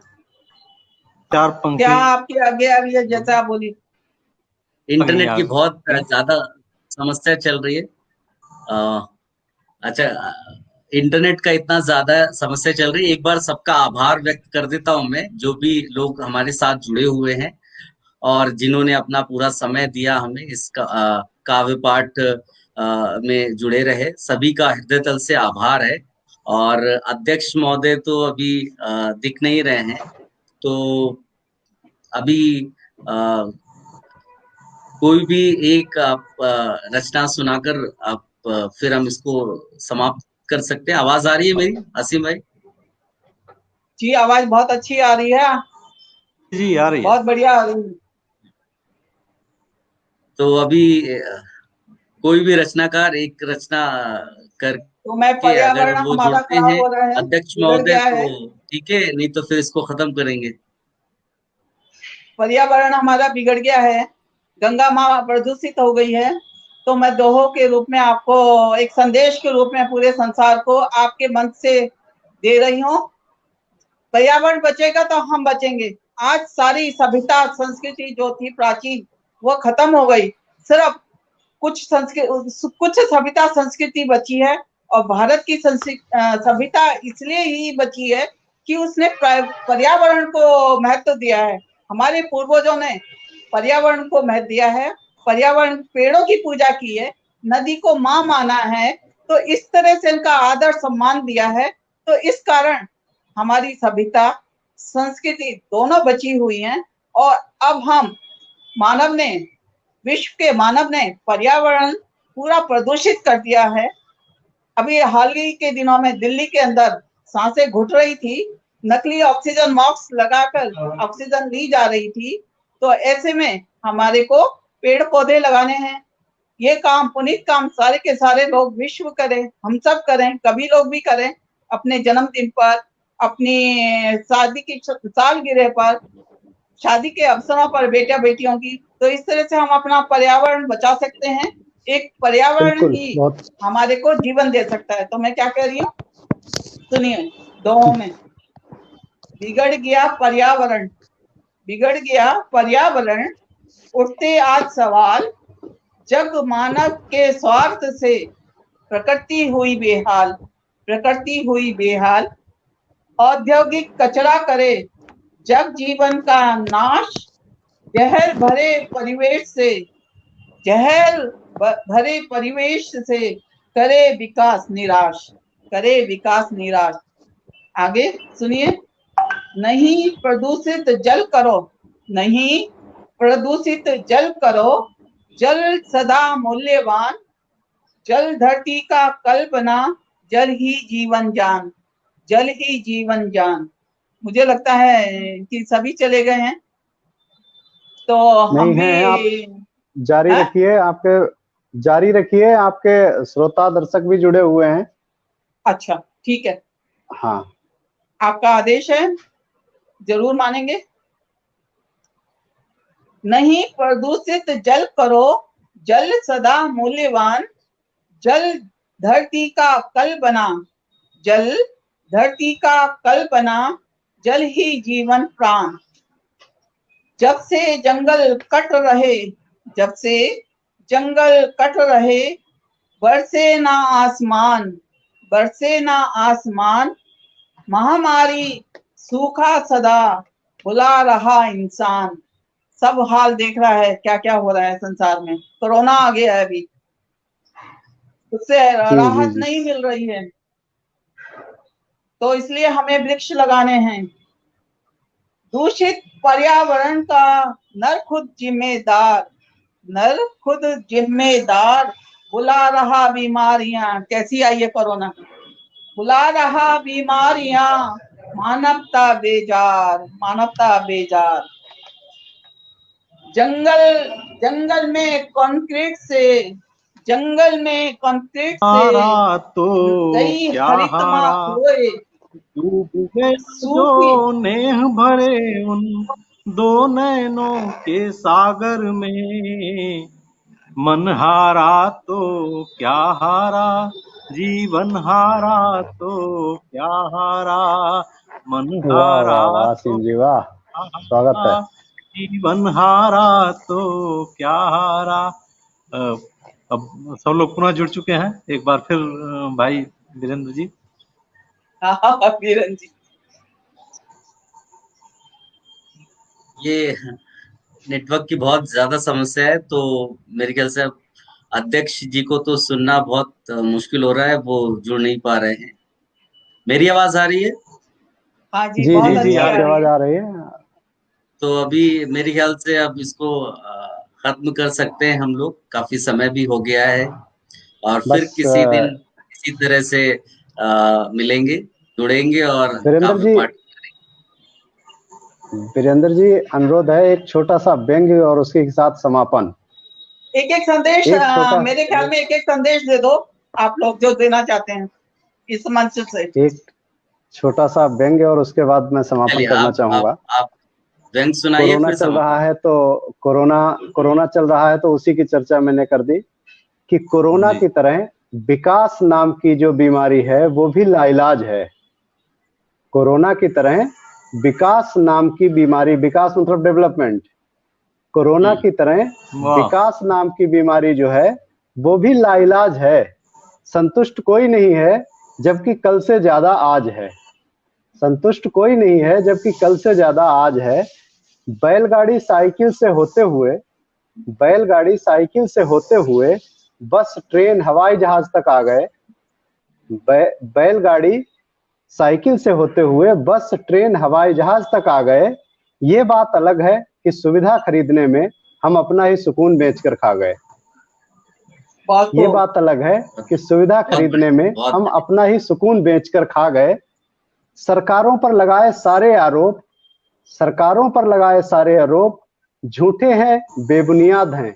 क्या पंक्ति आपके आगे अभी है, जैसा आप बोली। इंटरनेट की बहुत ज्यादा समस्या चल रही है। अच्छा, इंटरनेट का इतना ज्यादा समस्या चल रही है। एक बार सबका आभार व्यक्त कर देता हूं मैं, जो भी लोग हमारे साथ जुड़े हुए हैं और जिन्होंने अपना पूरा समय दिया हमें इस काव्य पाठ में जुड़े रहे, सभी का हृदय तल से आभार है। और अध्यक्ष महोदय तो अभी दिख नहीं रहे हैं, तो अभी कोई भी एक आप रचना सुनाकर आप फिर हम इसको समाप्त कर सकते हैं। आवाज आ रही है मेरी असीम भाई? जी, आवाज बहुत अच्छी आ रही है। जी आ रही है। बहुत बढ़िया आ रही है। तो अभी कोई भी रचनाकार एक रचना तो मैं करके अगर पर्यावरण वो हमारा जुड़ते खराब हैं हो रहा है, अध्यक्ष बिगड़ महोदय गया तो है। ठीक है, नहीं तो फिर इसको खत्म करेंगे। पर्यावरण हमारा बिगड़ गया है, गंगा माँ प्रदूषित हो गई है। तो मैं दोहो के रूप में आपको एक संदेश के रूप में पूरे संसार को आपके मंच से दे रही हूँ। पर्यावरण बचेगा तो हम बचेंगे। आज सारी सभ्यता संस्कृति जो थी प्राचीन, वो खत्म हो गई। सिर्फ कुछ सभ्यता संस्कृति बची है। और भारत की सभ्यता इसलिए ही बची है कि उसने पर्यावरण को महत्व दिया है। हमारे पूर्वजों ने पर्यावरण को महत्व दिया है, पर्यावरण पेड़ों की पूजा की है, नदी को मां माना है। तो इस तरह से इनका आदर सम्मान दिया है। तो इस कारण हमारी सभ्यता संस्कृति दोनों बची हुई हैं। और अब हम मानव ने विश्व के मानव ने पर्यावरण पूरा प्रदूषित कर दिया है। अभी हाल ही के दिनों में दिल्ली के अंदर सांसें घुट रही थी, नकली ऑक्सीजन मास्क लगाकर ऑक्सीजन ली जा रही थी। तो ऐसे में हमारे को पेड़ पौधे लगाने हैं। ये काम पुनीत काम सारे के सारे लोग विश्व करें, हम सब करें, कभी लोग भी करें अपने जन्मदिन पर, अपनी शादी की सालगिरह पर, शादी के अवसरों पर बेटा बेटियों की। तो इस तरह से हम अपना पर्यावरण बचा सकते हैं। एक पर्यावरण बिल्कुल, ही बहुत हमारे को जीवन दे सकता है। तो मैं क्या कह रही हूँ, सुनिए दोहों में। बिगड़ गया पर्यावरण, बिगड़ गया पर्यावरण, उठते आज सवाल, जग मानव के स्वार्थ से प्रकृति हुई बेहाल, प्रकृति हुई बेहाल। औद्योगिक कचरा करे जग जीवन का नाश, जहर भरे परिवेश से, जहर भरे परिवेश से करे विकास निराश। करे विकास निराश। आगे सुनिए। नहीं प्रदूषित जल करो, नहीं प्रदूषित जल करो, जल सदा मूल्यवान, जल धरती का कल बना, जल ही जीवन जान, जल ही जीवन जान। मुझे लगता है कि सभी चले गए हैं, तो हम नहीं भी है, आप जारी रखिए, जारी रखिए, आपके श्रोता दर्शक भी जुड़े हुए हैं। अच्छा ठीक है, हाँ आपका आदेश है, जरूर मानेंगे। नहीं प्रदूषित जल करो, जल सदा मूल्यवान, जल धरती का कल बना, जल धरती का कल बना, जल ही जीवन प्राण। जब से जंगल कट रहे, जब से जंगल कट रहे, बरसे ना आसमान, बरसे ना आसमान, महामारी सूखा सदा बुला रहा इंसान। सब हाल देख रहा है क्या क्या हो रहा है संसार में, कोरोना आ गया है अभी, उससे राहत नहीं मिल रही है, तो इसलिए हमें वृक्ष लगाने हैं। दूषित पर्यावरण का नर खुद जिम्मेदार, नर खुद जिम्मेदार, बुला रहा बीमारियां। कैसी आई है कोरोना, बुला रहा बीमारियां, मानवता बेजार, मानवता बेजार। जंगल में कंक्रीट से, जंगल में कंक्रीट से तो गई क्या हरितमा खोए, डूब गए जो नेह भरे उन दो नैनों के सागर में, मन हारा तो क्या हारा, जीवन हारा तो क्या हारा, मन हारा तो जी वाह, स्वागत है। जीवन हारा तो क्या हारा। अब सब लोग पुनः जुड़ चुके हैं, एक बार फिर भाई वीरेंद्र जी। हाँ वीरेंद्र जी, ये नेटवर्क की बहुत ज्यादा समस्या है, तो मेरे ख्याल से अब अध्यक्ष जी को तो सुनना बहुत मुश्किल हो रहा है, वो जुड़ नहीं पा रहे हैं। मेरी आवाज आ रही है? हाँ जी, जी बहुत जी अच्छी जी, आ आपकी रही आवाज है। आ रही है। तो अभी मेरे ख्याल से अब इसको खत्म कर सकते हैं हम लोग, काफी समय भी हो गया है, और फिर बस किसी दिन इसी तरह से मिलेंगे, जुड़ेंगे और वीरेंद्र काफी जी, पार्टी। वीरेंद्र जी अनुरोध है, एक छोटा सा व्यंग्य और उसके साथ समापन। एक एक संदेश, एक छोटा, मेरे ख्याल में एक एक संदेश दे दो आप लोग जो देना चाहते हैं इस मंच से। एक छोटा सा व्यंग्य और उसके बाद मैं समापन चलिए करना चाहूंगा। आप व्यंग सुनाइए, कोरोना फिर चल रहा समापन। है तो कोरोना चल रहा है तो उसी की चर्चा मैंने कर दी कि कोरोना जी। की तरह विकास नाम की जो बीमारी है वो भी लाइलाज है। कोरोना की तरह विकास नाम की बीमारी, विकास मतलब डेवलपमेंट, कोरोना की तरह वाह, विकास नाम की बीमारी जो है वो भी लाइलाज है। संतुष्ट कोई नहीं है जबकि कल से ज्यादा आज है, संतुष्ट कोई नहीं है जबकि कल से ज्यादा आज है। बैलगाड़ी साइकिल से होते हुए, बैलगाड़ी साइकिल से होते हुए बस ट्रेन हवाई जहाज तक आ गए। बैलगाड़ी साइकिल से होते हुए बस ट्रेन हवाई जहाज तक आ गए। ये बात अलग है कि सुविधा खरीदने में हम अपना ही सुकून बेचकर खा गए। ये बात अलग है कि सुविधा खरीदने में हम अपना ही सुकून बेचकर खा गए। सरकारों पर लगाए सारे आरोप, सरकारों पर लगाए सारे आरोप झूठे हैं, बेबुनियाद हैं।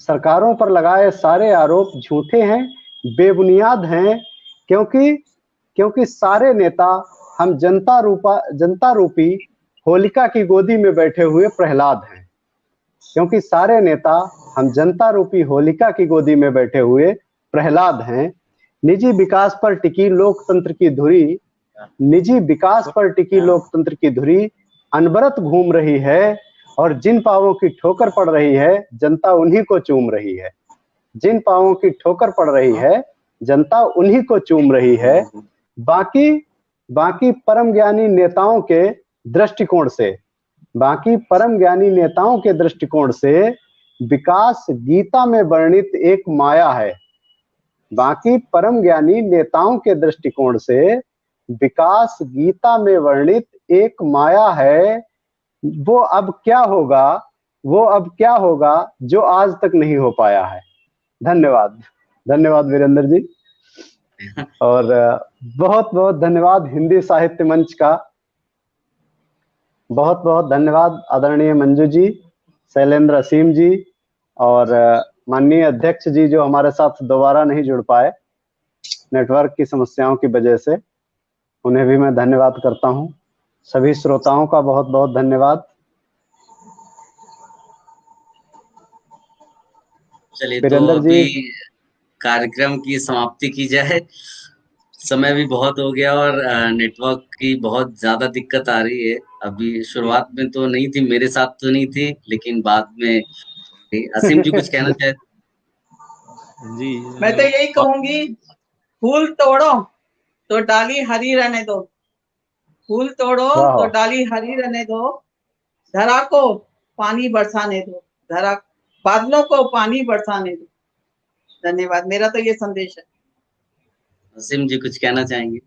सरकारों पर लगाए सारे आरोप झूठे हैं, बेबुनियाद हैं, क्योंकि सारे नेता हम जनता रूपी होलिका की गोदी में बैठे हुए प्रहलाद हैं। क्योंकि सारे नेता हम जनता रूपी होलिका की गोदी में बैठे हुए प्रहलाद हैं। निजी विकास पर टिकी लोकतंत्र की धुरी, निजी विकास पर टिकी लोकतंत्र की धुरी अनवरत घूम रही है, और जिन पांवों की ठोकर पड़ रही है जनता उन्हीं को चूम रही है। जिन पांवों की ठोकर पड़ रही है जनता उन्हीं को चूम रही है। बाकी परम ज्ञानी नेताओं के दृष्टिकोण से, बाकी परम ज्ञानी नेताओं के दृष्टिकोण से विकास गीता में वर्णित एक माया है। बाकी परम ज्ञानी नेताओं के दृष्टिकोण से विकास गीता में वर्णित एक माया है, वो अब क्या होगा, वो अब क्या होगा जो आज तक नहीं हो पाया है। धन्यवाद, धन्यवाद वीरेंद्र जी। और बहुत बहुत धन्यवाद हिंदी साहित्य मंच का, बहुत बहुत धन्यवाद आदरणीय मंजू जी, शैलेंद्र असीम जी और माननीय अध्यक्ष जी जो हमारे साथ दोबारा नहीं जुड़ पाए नेटवर्क की समस्याओं की वजह से, उन्हें भी मैं धन्यवाद करता हूं। सभी श्रोताओं का बहुत बहुत धन्यवाद। चलिए तो अभी कार्यक्रम की समाप्ति की जाए, समय भी बहुत हो गया और नेटवर्क की बहुत ज्यादा दिक्कत आ रही है। अभी शुरुआत में तो नहीं थी, मेरे साथ तो नहीं थी, लेकिन बाद में असीम जी कुछ कहना चाहते? जी मैं तो यही कहूंगी, फूल तोड़ो तो डाली हरी रहने दो, फूल तोड़ो तो डाली हरी रहने दो, धरा को पानी बरसाने दो, धरा बादलों को पानी बरसाने दो। धन्यवाद, मेरा तो ये संदेश है। असीम जी कुछ कहना चाहेंगे?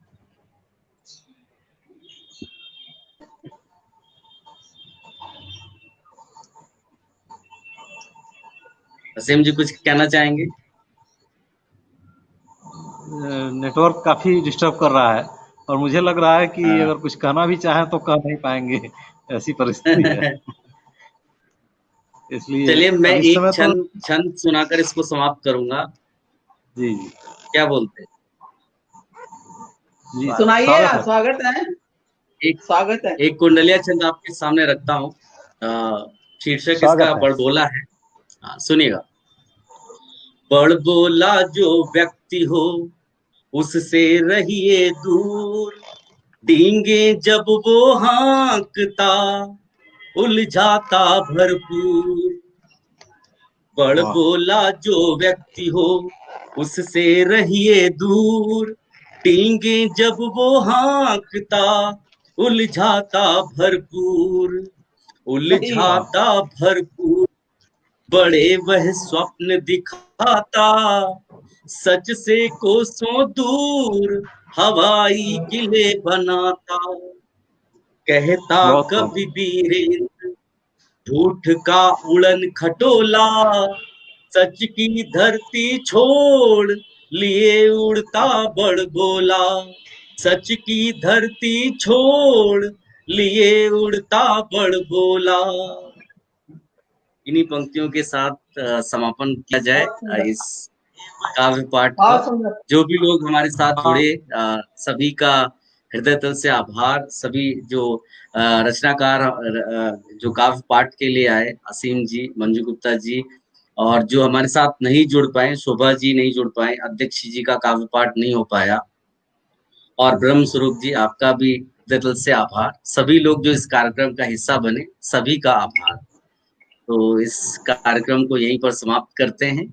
असीम जी कुछ कहना चाहेंगे? नेटवर्क काफी डिस्टर्ब कर रहा है और मुझे लग रहा है कि अगर कुछ कहना भी चाहें तो कह नहीं पाएंगे, ऐसी परिस्थिति है। इसलिए चलिए मैं एक छंद सुनाकर इसको समाप्त करूंगा। जी क्या बोलते हैं? जी सुनाइए, स्वागत है। स्वागत है। एक कुंडलिया छंद आपके सामने रखता हूँ, शीर्षक इसका बड़बोला है। सुनिएगा। बड़बोला जो व्यक्ति हो उससे रहिए दूर, डींगे जब वो हाँकता उलझाता भरपूर। बड़बोला जो व्यक्ति हो उससे रहिए दूर, डींगे जब वो हाँकता उलझाता भरपूर, उलझाता भरपूर। बड़े वह स्वप्न दिखाता सच से कोसों दूर, हवाई किले बनाता। कहता कवि वीरेंद्र झूठ का उड़न खटोला, सच की धरती छोड़ लिए उड़ता बड़बोला, सच की धरती छोड़ लिए उड़ता बड़बोला। इन्हीं पंक्तियों के साथ समापन किया जाए इस काव्य पाठ का। जो भी लोग हमारे साथ जुड़े सभी का हृदय तल से आभार। सभी जो रचनाकार जो काव्य पाठ के लिए आए, असीम जी, मंजू गुप्ता जी, और जो हमारे साथ नहीं जुड़ पाए, शोभा जी नहीं जुड़ पाए, अध्यक्ष जी का काव्य पाठ नहीं हो पाया, और ब्रह्म स्वरूप जी आपका भी हृदय तल से आभार। सभी लोग जो इस कार्यक्रम का हिस्सा बने, सभी का आभार। तो इस कार्यक्रम को यहीं पर समाप्त करते हैं।